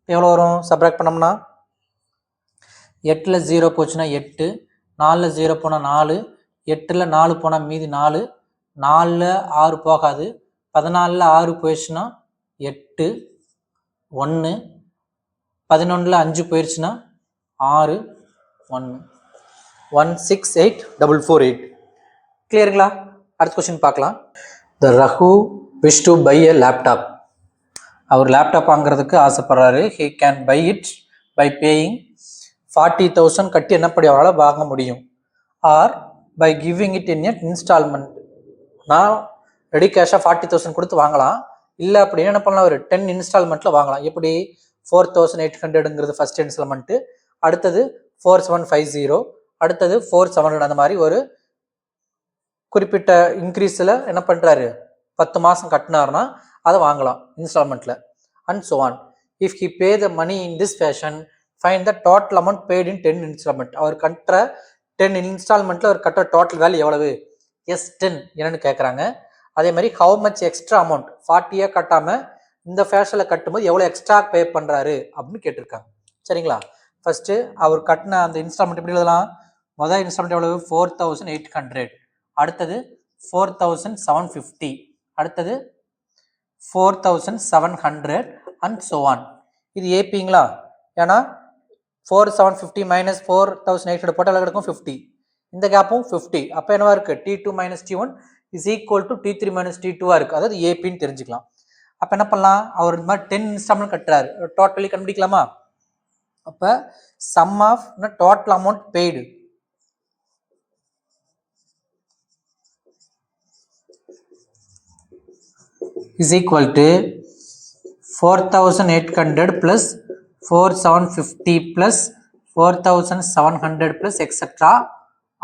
எவ்வளோ வரும், சப்ராக்ட் பண்ணோம்னா 8ல் 0 போச்சுன்னா 8, 4ல் 0 போனால் 4, 8ல் 4 போனால் மீதி 4, 4ல் 6 போகாது, 14ல் 6 போயிடுச்சுன்னா 8, 1, 11ல் 5 போயிடுச்சுன்னா 6, 1, 168,448. கிளியருங்களா? அடுத்த கொஸ்டின் பார்க்கலாம். The Raghu wish to buy a laptop. அவர் லேப்டாப் வாங்குறதுக்கு ஆசைப்படுறாரு. He can buy it by paying 40,000 கட்டி என்னப்படி அவரால் வாங்க முடியும். Or by giving it in a instalment. நான் ரெடி கேஷாக 40,000 கொடுத்து வாங்கலாம், இல்லை அப்படின்னு என்ன பண்ணலாம், ஒரு 10 இன்ஸ்டால்மெண்ட்டில் வாங்கலாம். எப்படி 4,800ங்கிறது ஃபர்ஸ்ட் இன்ஸ்டால்மெண்ட்டு, அடுத்தது 4,750, அடுத்தது 4,700, அந்த மாதிரி ஒரு குறிப்பிட்ட இன்க்ரீஸில் என்ன பண்ணுறாரு, 10 மாதம் கட்டினார்னா அதை வாங்கலாம் இன்ஸ்டால்மெண்ட்டில். And so on. If he pay the money in this fashion find the total amount paid in 10 instalment. அவர் கட்டுற 10 இன்ஸ்டால்மெண்ட்டில் அவர் கட்டுற டோட்டல் வேல்யூ எவ்வளவு, S10 என்னன்னு கேட்குறாங்க. அதே மாதிரி ஹவு மச் எக்ஸ்ட்ரா அமௌண்ட், 40 கட்டாமல் இந்த ஃபேஷனில் கட்டும்போது எவ்வளோ எக்ஸ்ட்ரா பே பண்ணுறாரு அப்படின்னு கேட்டிருக்காங்க. சரிங்களா? ஃபர்ஸ்ட்டு அவர் கட்டின அந்த இன்ஸ்டால்மெண்ட் எப்படி எழுதலாம், முதல் இன்ஸ்டால்மெண்ட் எவ்வளவு 4,800, அடுத்தது 4,750, அடுத்தது 4,700 அண்ட் ஸோ ஆன். இது ஏபிங்களா? ஏன்னா 4,750 மைனஸ் 4,800 போட்டால் கிடைக்கும் 50, இந்த கேப்பும் 50. அப்போ என்னவா இருக்குது, T2 minus T1 is equal to T3 minus T2 இருக்குது. அதாவது ஏபின்னு தெரிஞ்சுக்கலாம். அப்போ என்ன பண்ணலாம், அவர் இந்த மாதிரி 10 இன்ஸ்டால்மெண்ட் கட்டுறாரு, டோட்டலி கண்டுபிடிக்கலாமா? அப்போ sum of total amount paid is equal to 4,800 plus 4,750 plus 4,700 plus etc.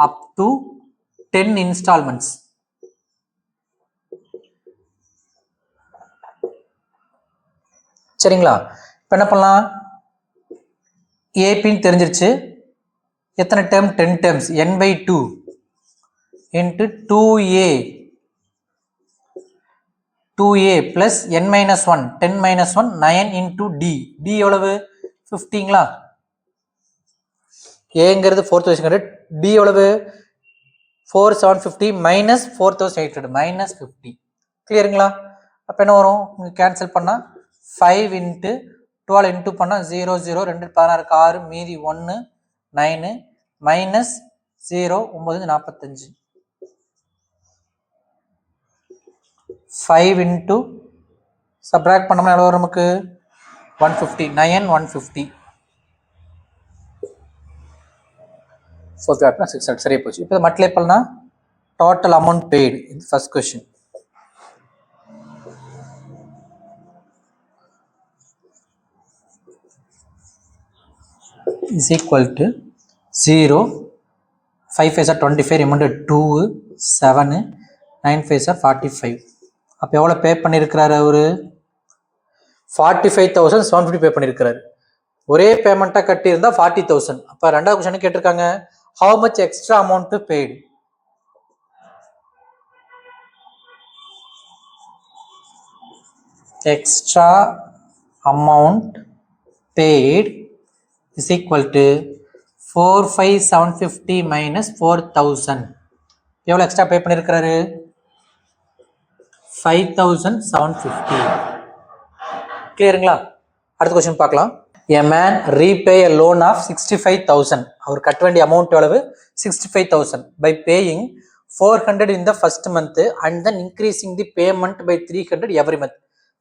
up to 10 installments. சரிங்களா? இப்போ என்ன பண்ணலாம், ஏபின்னு தெரிஞ்சிருச்சு. எத்தனை term, 10 terms, n/2 into 2a plus n minus 1, 10 minus 1, 9 into d. d எவ்வளவு 50ங்களா? ஏங்கிறது 4,800, d எவ்வளவு 4,750 minus 4,800 minus 50. கிளியருங்களா? அப்போ என்ன வரும், இங்கே கேன்சல் பண்ணால் 5 into 12 இன்ட்டு பண்ணால் 0 0, 2 16 6, மீதி 1 9 மைனஸ் 0 9 45. 5 into சப்ராக்ட் பண்ணோம்னா எவ்வளோ வரும் நமக்கு 150, 9 150. ஃபோர்த் வேப்னா 600. சரியா போச்சு. இப்போ மல்டிப்ளை பண்ணா டோட்டல் அமௌண்ட் பெய்டு, இது first question. is equal to 0, 5 5 are 25, remainder 2, 7, 9 5 are 45. அப்போ எவ்வளோ பே பண்ணியிருக்கிறாரு அவர், 45,750 பே பண்ணியிருக்கிறாரு. ஒரே பேமெண்ட்டாக கட்டியிருந்தால் 40,000. அப்போ ரெண்டாவது கொஸ்டின் கேட்டிருக்காங்க, how much extra amount paid. Extra amount paid is equal to 4,5,750 minus 4,000. எவ்வளோ எக்ஸ்ட்ரா பே பண்ணியிருக்கிறாரு, 5,750. கிளியருங்களா? அடுத்த கொஸ்டின் பார்க்கலாம். A man repay a loan of 65,000. அவர் கட்ட வேண்டிய அமௌண்ட் எவ்வளவு 65,000 by paying 400 in the first month and then increasing the payment by 300 every month.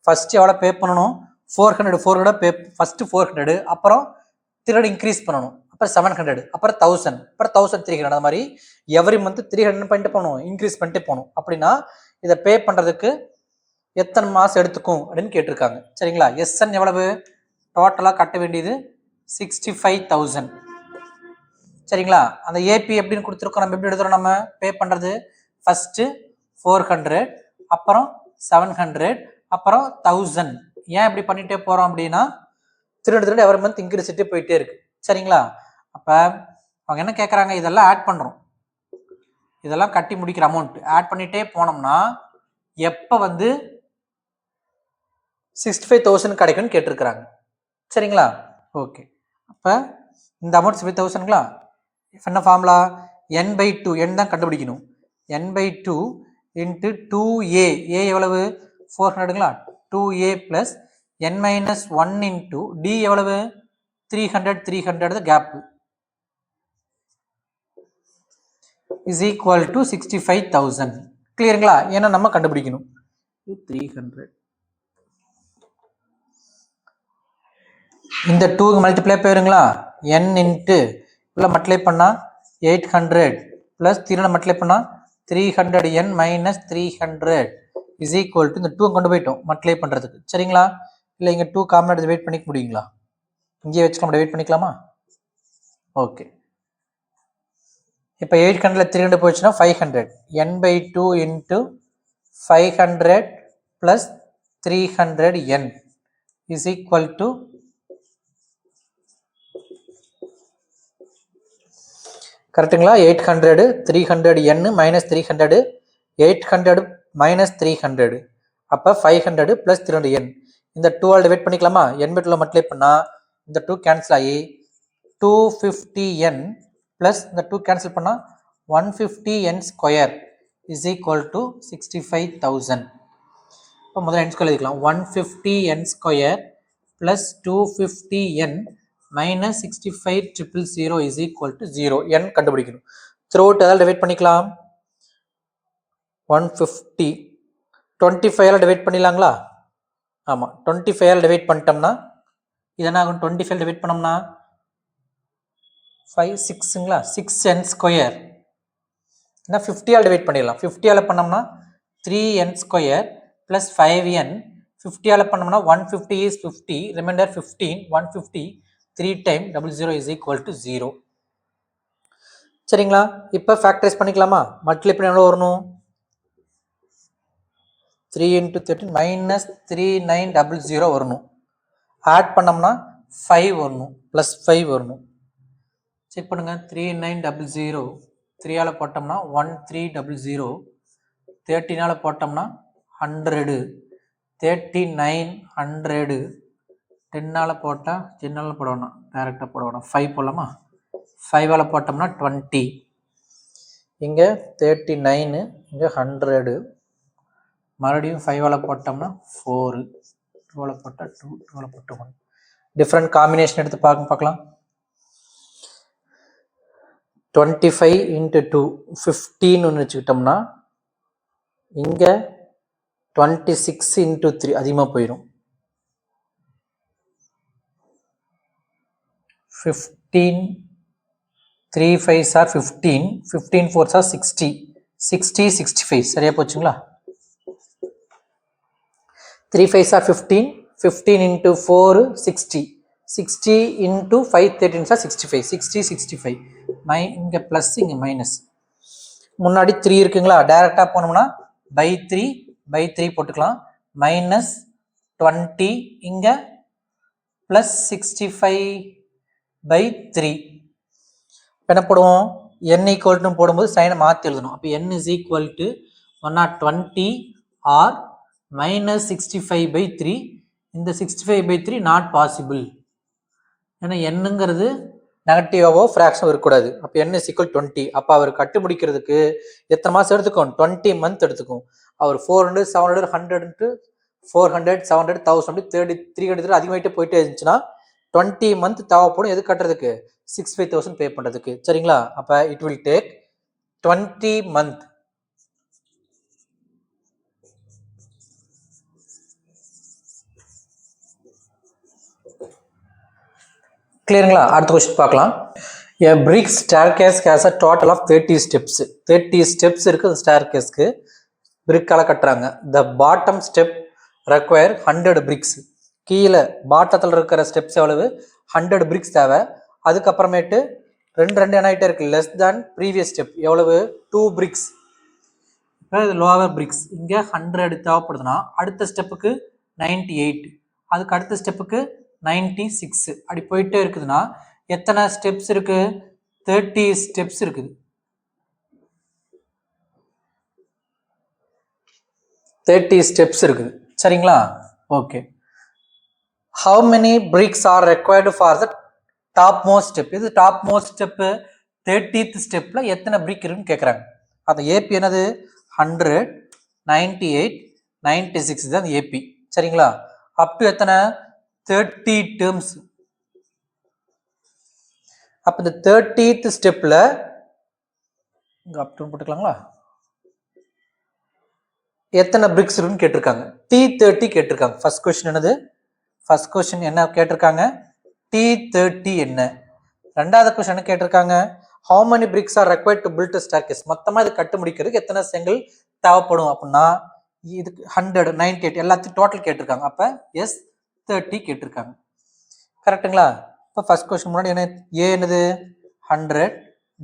First எவ்வளோ பே பண்ணணும், 400 பே, first 400, அப்புறம் 300 இன்க்ரீஸ் பண்ணணும், அப்புறம் 700, அப்புறம் 1000, அப்புறம் 1300. அந்த மாதிரி எவ்ரி மந்த் 300 பண்ணிட்டு போகணும், இன்க்ரீஸ் பண்ணிட்டு போகணும். அப்படின்னா இதை பே பண்ணுறதுக்கு எத்தனை மாதம் எடுத்துக்கும் அப்படின்னு கேட்டிருக்காங்க. சரிங்களா? எஸ்என் எவ்வளவு டோட்டலாக கட்ட வேண்டியது 65,000. சரிங்களா? அந்த ஏபி எப்படின்னு கொடுத்துருக்கோம், நம்ம எப்படி எடுத்துகிறோம், நம்ம பே பண்ணுறது ஃபஸ்ட்டு 400, அப்புறம் 700, அப்புறம் 1000. ஏன் இப்படி பண்ணிட்டே போறோம் அப்படின்னா திருடு எவரி மந்த் இன்க்ரீஸ் போயிட்டே இருக்கு. சரிங்களா? அப்ப அவங்க என்ன கேட்கறாங்க, இதெல்லாம் ஆட் பண்றோம், இதெல்லாம் கட்டி முடிக்கிற அமௌண்ட் ஆட் பண்ணிட்டே போனோம்னா எப்ப வந்து 65,000 கிடைக்கும்னு கேட்டிருக்கிறாங்க. சரிங்களா? ஓகே. அப்ப இந்த அமௌண்ட் 65,000ங்களா? என்ன ஃபார்முலா? n/2 n தான் கண்டுபிடிக்கணும். n/2 இன்ட்டு 2a, a எவ்வளவு? 400ங்களா? 2a plus n-1 into d எவ்வளவு? 300 கேப் இஸ் ஈக்குவல் டு 65,000. கிளியருங்களா? ஏன்னா நம்ம கண்டுபிடிக்கணும். 300 இந்த 2 மல்டிப்ளை போயிருங்களா? n இன்ட்டு உள்ள மல்டிப்ளை பண்ணா 800 பிளஸ் 300 மல்டிப்ளை பண்ணா 300n minus 300 is equal to இந்த 2 கொண்டு போயிட்டோம் மல்டிப்ளை பண்றதுக்கு. சரிங்களா? இல்லை இங்கே 2 காமன் எடுத்து வெயிட் பண்ணிக்க முடியுங்களா? இங்கே வச்சுக்கலாம், வெயிட் பண்ணிக்கலாமா? ஓகே. இப்போ 800 300 போயிடுச்சுன்னா 500. n/2 into 500 plus 300n is equal to கரெக்டுங்களா? 800 300n மைனஸ் 300 800 மைனஸ் 300 அப்போ 500 பிளஸ் 300n. இந்த 2 டிவைட் பண்ணிக்கலாமா? n/2 மல்டிப்ளை பண்ணா இந்த 2 கேன்சல் ஆகி 250n பிளஸ் இந்த 2 கேன்சல் பண்ணா 150n square is equal to 65,000. இப்போ முதல்ல n ஸ்கொயர் எழுதிக்கலாம். 150n square plus 250n minus 65,000 is equal to 0. n கண்டுபிடிக்கணும். த்ரூ அவுட் ஏதாவது டிவைட் பண்ணிக்கலாம். 150 25 டிவைட் பண்ணிடலாங்களா? ஆமாம், 25 டிவைட் பண்ணிட்டோம்னா இது என்ன ஆகும்? 25 டிவைட் பண்ணோம்னா 5 6ங்களா? 6n square. ஏன்னா 50 டிவைட் பண்ணிடலாம். 50 பண்ணோம்னா 3n ஸ்கொயர் பிளஸ் 5n. 50 பண்ணோம்னா 150 is 50, remainder 15, 150 3 time 00 is equal to 0. சரிங்களா? இப்போ ஃபேக்டரைஸ் பண்ணிக்கலாமா? மல்டிப்ளை பண்ணி எவ்வளோ வரணும்? 3 into 13 மைனஸ் 3900 வரணும். ஆட் பண்ணோம்னா 5 வரணும், ப்ளஸ் 5 வரணும். செக் பண்ணுங்க. 3900 3ஆல் போட்டோம்னா 1300, 13ஆல் போட்டோம்னா 100, 3900 10ஆல் போட்டால் 10ஆல் போடணும், டேரெக்டாக போடணும். 5 போடலாமா? 5ஆல் போட்டோம்னா 20, இங்கே 39, இங்கே 100, மறுபடியும் 5ஆல் போட்டோம்னா 4, 2ஆல் போட்டால் 2, 2ஆல் போட்டால் 1. டிஃப்ரெண்ட் காம்பினேஷன் எடுத்து பார்க்கலாம். 25 into 2 15 ஒன்று வச்சுக்கிட்டோம்னா இங்கே 26 into 3 அதிகமாக போயிடும். 15 3 5s are 15, 15 4s are 60, 60 65 சரியா போச்சுங்களா? 3 5s are 15, 15 into 4 60, 60 into 5 13s are 65, 60 65. இங்கே ப்ளஸ் இங்கே மைனஸ். முன்னாடி 3 இருக்குங்களா? டைரெக்டாக போனோம்னா by 3 போட்டுக்கலாம். மைனஸ் 20, இங்கே ப்ளஸ் 65/3. என்ன போடுவோம்? n ஈக்குவல்ட்டு போடும்போது சைனை மாற்றி எழுதணும். அப்போ n is equal to 120 or minus 65/3. இந்த 65/3 நாட் பாசிபிள். ஏன்னா என்னங்கிறது நெகட்டிவாவோ ஃப்ராக்ஷனோ இருக்கக்கூடாது. அப்போ n இஸ் ஈக்குவல் 20. அப்போ அவர் கட்டு முடிக்கிறதுக்கு எத்தனை மாதம் எடுத்துக்கும்? 20 மந்த் எடுத்துக்கும். அவர் 400 700 100 400 700 1000 அப்படி 300 அதிகமாகிட்டே போயிட்டே இருந்துச்சுன்னா 20 மந்த் தேவைப்படும். எது கட்டுறதுக்கு? 65,000 பே பண்ணுறதுக்கு. சரிங்களா? அப்போ இட் வில் டேக் 20 மந்த். கிளியருங்களா? அடுத்த கொஸ்டின் பார்க்கலாம். A brick staircase has a total of 30 steps. 30 steps இருக்குது ஸ்டேர்கேஸ்க்கு. பிரிக்கால கட்டுறாங்க. The bottom step require 100 bricks. கீழே பாட்டத்தில் இருக்கிற ஸ்டெப்ஸ் எவ்வளவு? 100 bricks தேவை. அதுக்கப்புறமேட்டு 2 என்ன ஆகிட்டே இருக்கு? லெஸ் தேன் ப்ரீவியஸ் ஸ்டெப் எவ்வளவு? 2 bricks. இது லோவர் பிரிக்ஸ் இங்கே 100 தேவைப்படுதுன்னா அடுத்த ஸ்டெப்புக்கு 98, அதுக்கு அடுத்த ஸ்டெப்புக்கு 96 அப்படி போயிட்டே இருக்குதுன்னா எத்தனை ஸ்டெப்ஸ் இருக்கு? 30 ஸ்டெப்ஸ் இருக்குது. 30 ஸ்டெப்ஸ் இருக்குது. சரிங்களா? Okay. How many bricks are required for the topmost step? இது topmost step 30th ஸ்டெப்ல எத்தனை brick இருக்குன்னு கேட்குறாங்க. அந்த ஏபி என்னது? 100, 98, 96 தான் ஏபி. சரிங்களா? அப் டு எத்தனை? 30 டேர்ம்ஸ். அப்ப இந்த 30th ஸ்டெப்ல இங்க அப் டு போட்டுக்கலாங்களா? எத்தனை பிரிக்ஸ் இருக்குன்னு கேட்டிருக்காங்க. T30 கேட்டிருக்காங்க. ஃபர்ஸ்ட் கொஸ்டின் என்னது? ஃபர்ஸ்ட் கொஸ்டின் என்ன கேட்டிருக்காங்க? T30 என்ன? ரெண்டாவது கொஸ்டின் என்ன கேட்டிருக்காங்க? How many bricks are required to build a staircase? மொத்தமா இது கட்டு முடிக்கிறதுக்கு எத்தனை செங்கல் தேவைப்படும் அப்படின்னா இதுக்கு 100, 98 எல்லாத்தையும் டோட்டல் கேட்டிருக்காங்க. அப்ப எஸ் 30 கேட்டிருக்காங்க. கரெக்டுங்களா? இப்போ ஃபர்ஸ்ட் கொஸ்டின் முன்னாடி என்ன? ஏ என்னது? 100,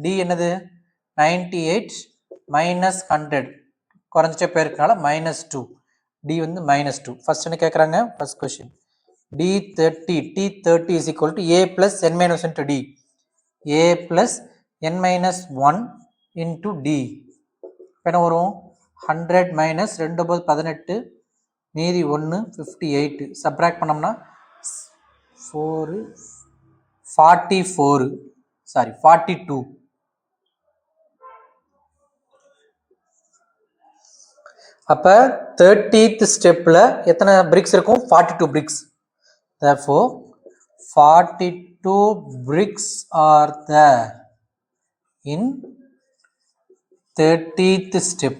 டி என்னது? 98 மைனஸ் 100 குறைஞ்சிட்டே போயிருக்கனால -2, டி வந்து -2. ஃபர்ஸ்ட் என்ன கேட்குறாங்க? First question D30, T30 is equal to A plus n minus 1 into D. A plus n minus 1 into D. என்ன வரும்? 100 minus 2 18 மீதி 1 58. சப்ராக்ட் பண்ணோம்னா 42. அப்ப 30th ஸ்டெப்ல எத்தனை பிரிக்ஸ் இருக்கும்? 42 BRICS. Therefore 42 bricks are there in 30th step.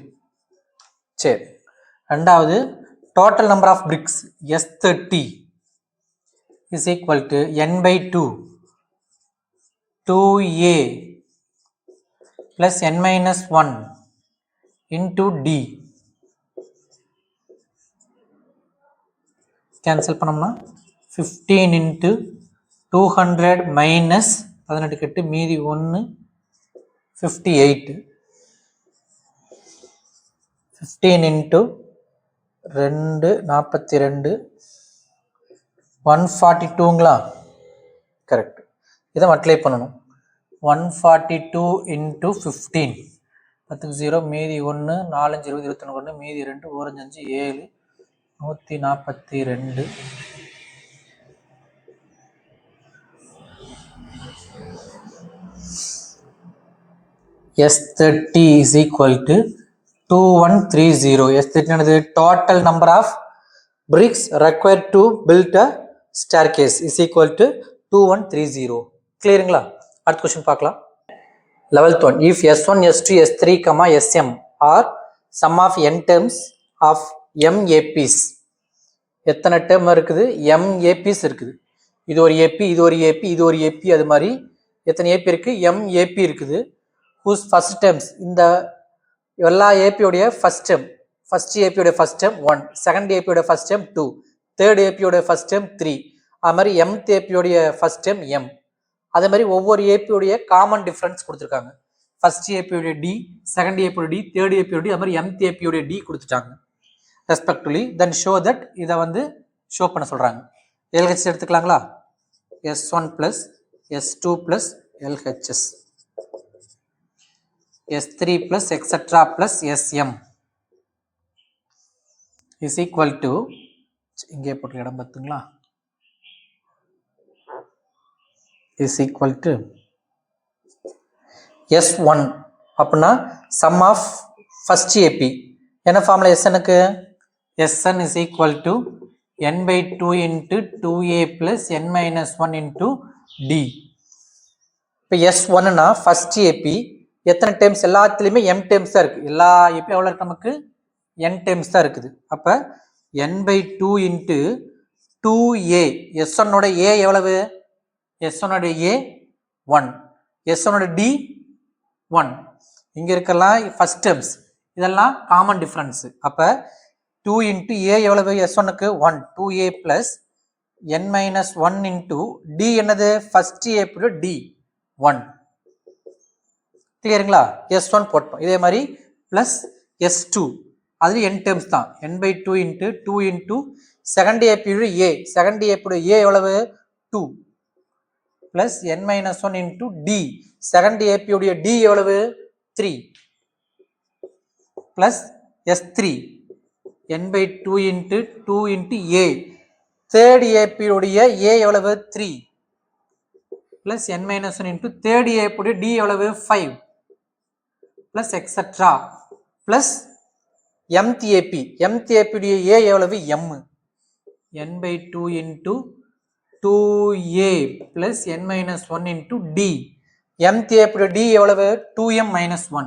சரி. ரெண்டாவது total number of bricks S30 is equal to n by 2 2a plus n minus 1 into d. Cancel பண்ணோம்னா 15 into 200 minus 18 கட்டு மீதி 1 58. 15 into 2 42 142ங்களா? கரெக்ட். இதை multiply பண்ணணும். 142 into 15 10க்கு 0 மீதி 1 4 5 20 21 மீதி 2 1 5 7 142. S30 is equal to 2130. S30 என்னது? total number of bricks required to build a staircase is equal to 2130. கிளியருங்களா? அடுத்த question பார்க்கலாம். 11th one. If S1, S2, S3, Sm are sum of n terms of MAPs. எத்தனை term இருக்குது? MAPs இருக்குது. இது ஒரு AB, இது ஒரு ஏபி, இது ஒரு ஏபி, அது மாதிரி எத்தனை ஏபி இருக்கு? MAP இருக்குது. whose first terms, இந்த எல்லா ஏபியோடைய ஃபர்ஸ்ட் டேர்ம், ஃபர்ஸ்ட் ஏபியோட ஃபர்ஸ்ட் டேர்ம் 1, செகண்ட் ஏபியோட ஃபர்ஸ்ட் டேர்ம் 2, தேர்ட் ஏபியோட ஃபர்ஸ்ட் டேர்ம் 3, அது மாதிரி mth ஏபியோடைய ஃபர்ஸ்ட் டேர்ம் m. அதே மாதிரி ஒவ்வொரு ஏபியோடைய காமன் டிஃபரன்ஸ் கொடுத்துருக்காங்க. ஃபர்ஸ்ட் ஏபியோட டி, செகண்ட் ஏபியோட டி, தேர்ட் ஏபியோட டி, அது மாதிரி mth ஏபியோட டி கொடுத்துட்டாங்க ரெஸ்பெக்டிவ்லி. தென் ஷோ தட் இதை வந்து ஷோ பண்ண சொல்றாங்க. LHS எடுத்துக்கலாங்களா? S1 plus S2 plus LHS, S3 plus etc plus SM is equal to, இங்கே போட்டு இடம் பார்த்துங்களா, is equal to S1 அப்படின்னா sum of first AP. என்ன formula SNக்கு? SN is equal to n by 2 into 2a plus n minus 1 into d. இப்போ S1னா first AP எத்தனை times? எல்லாத்துலேயுமே m times தான் இருக்குது. எல்லா AP எவ்வளோ இருக்கு? நமக்கு n டைம்ஸ் தான் இருக்குது. அப்போ n by 2 into 2a. S1ஓட a எவ்வளவு? S1ஓட a 1, S1ஓட d 1. இங்கே இருக்கலாம் ஃபர்ஸ்ட் டேர்ம்ஸ், இதெல்லாம் காமன் டிஃப்ரென்ஸ். அப்போ 2 into a எவ்வளவு? S1க்கு 1, 2a plus n minus 1 into d என்னது? First a d 1. கிளியருங்களா? S1 போட்டோம். இதே மாதிரி பிளஸ் S2 அது n terms தான் n/2 into 2 into second AP a second AP a எவ்வளவு 2 plus n minus 1 into d second AP உடைய d எவ்வளவு 3 plus S3 n/2 into 2 into a third AP உடைய a எவ்வளவு 3 plus n minus 1 into third AP உடைய d எவ்வளவு 5 plus etc plus mth AP உடைய a எவ்வளவு m n/2 into 2a plus n minus 1 into d mth AP உடைய d எவ்வளவு 2m minus 1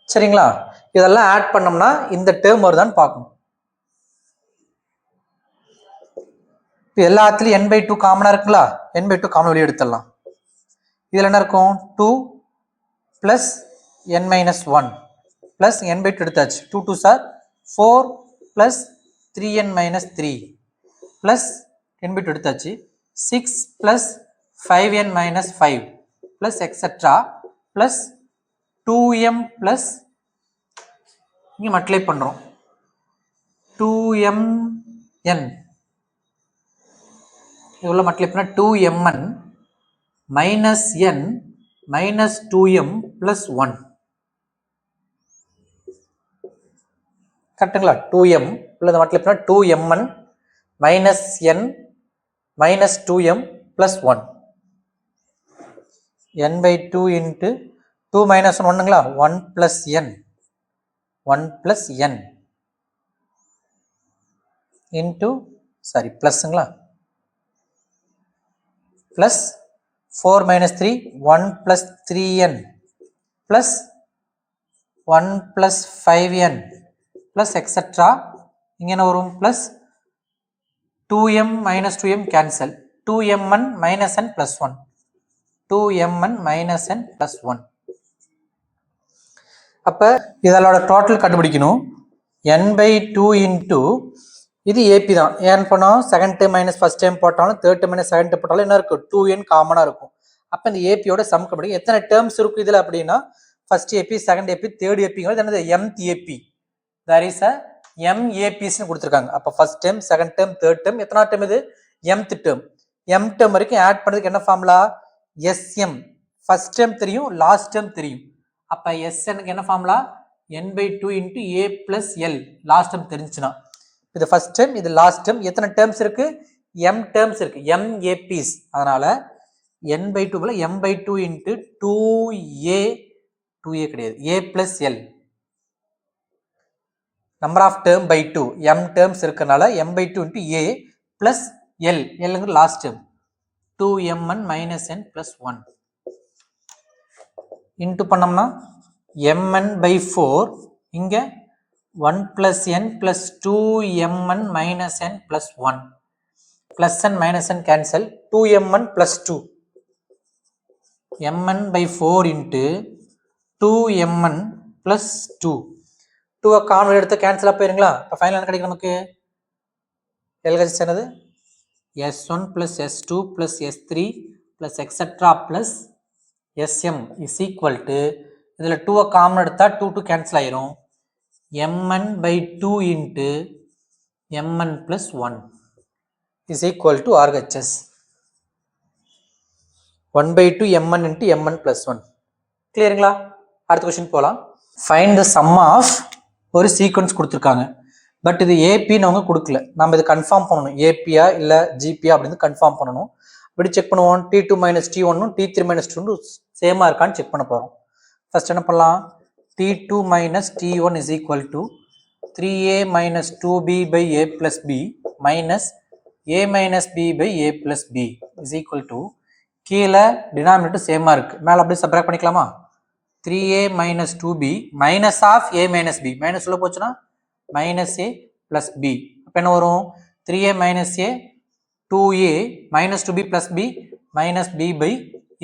சரிங்களா இதெல்லாம் ஆட் பண்ணோம்னா இந்த டேர்ம் வருதான்னு பார்க்கணும் இப்போ எல்லாத்துலயும் n/2 காமனா இருக்குங்களா n/2 காமன் வெளியே எடுத்துடலாம் இதில் என்ன இருக்கும் 2 plus n minus 1 plus n/2 எடுத்தாச்சு 2 2 sir 4 plus 3n minus 3 plus n/2 எடுத்தாச்சு 6 plus 5n minus 5 plus etc plus 2m plus இங்கே மல்டிப்ளை பண்ணுறோம் 2mn இவ்வளோ மல்டிப்ளை பண்ணால் 2mn minus n minus 2m plus 1 கரெக்டுங்களா 2m உள்ளதை மல்டிப்ளை பண்ணால் 2mn minus n minus 2m plus 1 n/2 into 2 minus 1 ஒன்றுங்களா 1 plus n 1 plus n into sorry ப்ளஸ்ங்களா plus 4 minus 3 1 plus 3n plus 1 plus 5n plus etc இங்க என்ன வரும் plus 2m minus 2m cancel 2mn minus n plus 1 2mn minus n plus 1 அப்ப இதோட total கண்டுபிடிக்கணும் n/2 into இது AP தான் ஏன் பண்ணோம் second term minus first time போட்டாலும் third term minus second time போட்டாலும் என்ன இருக்கும் 2n காமனா இருக்கும் அப்ப இந்த ஏபியோட சம் கண்டுபிடிக்கும் எத்தனை டேர்ம்ஸ் இருக்கும் இதுல அப்படின்னா first AP second AP third ஏபிங்கிறது என்னது mth AP there is a MAPs னு கொடுத்திருக்காங்க அப்ப first term second term third term எத்தனை டேர்ம் இது mth டேர்ம் m டேர்ம் வரைக்கும் ஆட் பண்ணதுக்கு என்ன ஃபார்முலா SM ஃபர்ஸ்ட் டேர்ம் தெரியும் லாஸ்ட் டேர்ம் தெரியும் அப்ப SN க்கு என்ன formula n/2 into a plus l last term தெரிஞ்சுனா இது ஃபர்ஸ்ட் டேர்ம் இது லாஸ்ட் டேர்ம் எத்தனை டேர்ம்ஸ் இருக்கு m டேர்ம்ஸ் இருக்கு MAPs அதனால n/2 போல m/2 into 2a கிடையாது a plus l number of term by 2 m terms இருக்கனால m/2 into a plus l ங்கிற last term 2mn minus n plus 1 into பண்ணோம்னா mn/4 இங்க 1 plus n plus 2mn minus n plus 1 plus n minus n cancel 2mn plus 2 mn/4 into 2mn plus 2 2 common எடுத்து cancel ஆ போயிருங்களா அப்ப final என்ன கிடைக்கும் நமக்கு LHS என்னது S1 plus S2 plus S3 plus etc plus SM is equal to இதுல 2 common எடுத்தா 2 2 cancel ஆயிரும் mn/2 into mn plus 1 is equal to RHS 1/2 mn into mn plus 1 கிளியருங்களா அடுத்த क्वेश्चन போலாம் find the sum of ஒரு sequence கொடுத்திருக்காங்க but இது ஏபின்னு அவங்க கொடுக்கல நம்ம இது கன்ஃபார்ம் பண்ணணும் ஏபியா இல்ல ஜிபியா அப்படின்னு கன்ஃபார்ம் பண்ணணும் இப்படி செக் பண்ணுவோம் T2 minus T1 T3 minus T2 சேமா இருக்கான்னு செக் பண்ண போறோம் ஃபர்ஸ்ட் என்ன பண்ணலாம் T2 minus T1 is equal to 3a minus 2b by a plus b minus a minus b by a plus b is equal to கீழே denominator சேமா இருக்கு மேல அப்படியே சப்ட்ராக்ட் பண்ணிக்கலாமா 3a minus 2b minus of a minus b minus உள்ள போச்சுனா minus a plus b அப்ப என்ன வரும் 3a minus a 2a minus 2b plus b minus b by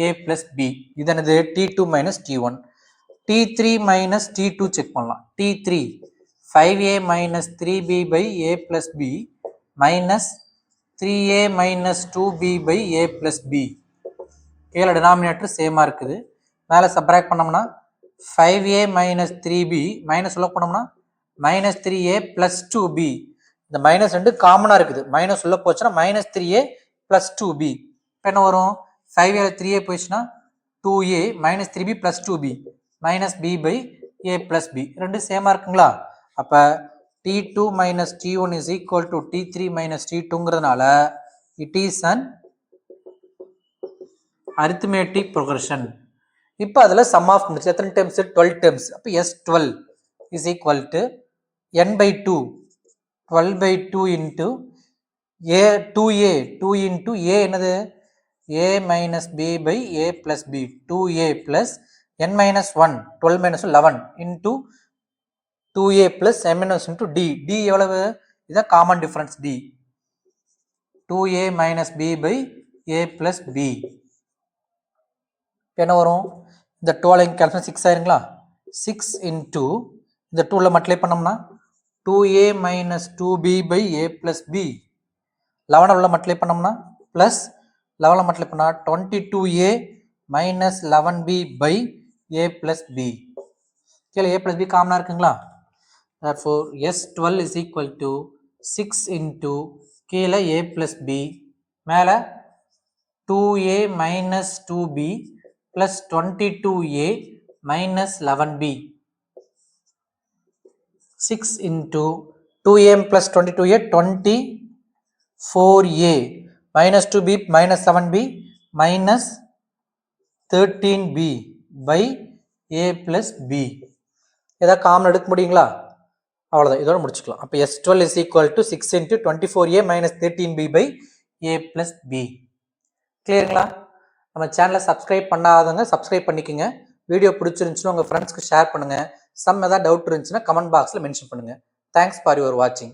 a plus b இது என்னது T2 minus T1 T3 minus T2 check பண்ணலாம் T3 5a minus 3b by a plus b minus 3a minus 2b by a plus b கீழே denominator சேமா இருக்குது மேலே subtract பண்ணோம்னா 5a minus 3b minus உள்ள போனோம்னா மைனஸ் 3a ப்ளஸ் 2b. இந்த minus 2 காமனாக இருக்குது. மைனஸ் உள்ள போச்சுன்னா மைனஸ் 3a ப்ளஸ் 2b. இப்போ என்ன வரும்? 5a 3a போயிடுச்சுன்னா 2a minus 3b plus 2b minus b by a plus b. ரெண்டு சேமாக இருக்குங்களா? அப்போ T2 minus T1 is equal to T3 minus T2ங்கிறதுனால it is an arithmetic progression. இப்போ அதில் sum of முடிச்சு எத்தனை terms? 12 terms. அப்போ S12 is equal to n by 2 12 by 2 into a 2a 2 into a என்னது? a minus b by a plus b 2a plus n minus 1 12 minus 11 into 2a plus m minus into d. d எவ்வளவு? இதான் common difference d. 2a minus b by a plus b. என்ன வரும்? இந்த 12 calculation 6 ஆயிருங்களா? 6 into இந்த 2ல multiply பண்ணோம்னா 2a minus 2b by a plus b. 11 உள்ள multiply பண்ணோம்னா plus 11 multiply பண்ணா 22a minus 11b by a plus b. கீழே a plus b காமனா இருக்குங்களா? Therefore, S12 is equal to 6 into கீழே a plus b மேலே 2a minus 2b plus 22a minus 11b. 6 into 2a plus 22a 24a minus 2b minus 7b minus 13b by a plus b. ஏதாவது common எடுக்க முடியுங்களா? அவ்வளோதான், இதோட முடிச்சுக்கலாம். அப்போ S12 is equal to 6 into 24a minus 13b by a plus b. கிளியருங்களா? நம்ம சேனலை subscribe பண்ணாதவங்க சப்ஸ்கிரைப் பண்ணிக்கோங்க. வீடியோ பிடிச்சிருந்துச்சுன்னா உங்கள் ஃப்ரெண்ட்ஸ்க்கு ஷேர் பண்ணுங்கள். சம் ஏதாவது டவுட் இருந்துச்சுன்னா கமெண்ட் பாக்ஸில் மென்ஷன் பண்ணுங்கள். தேங்க்ஸ் ஃபார் யுவர் வாட்சிங்.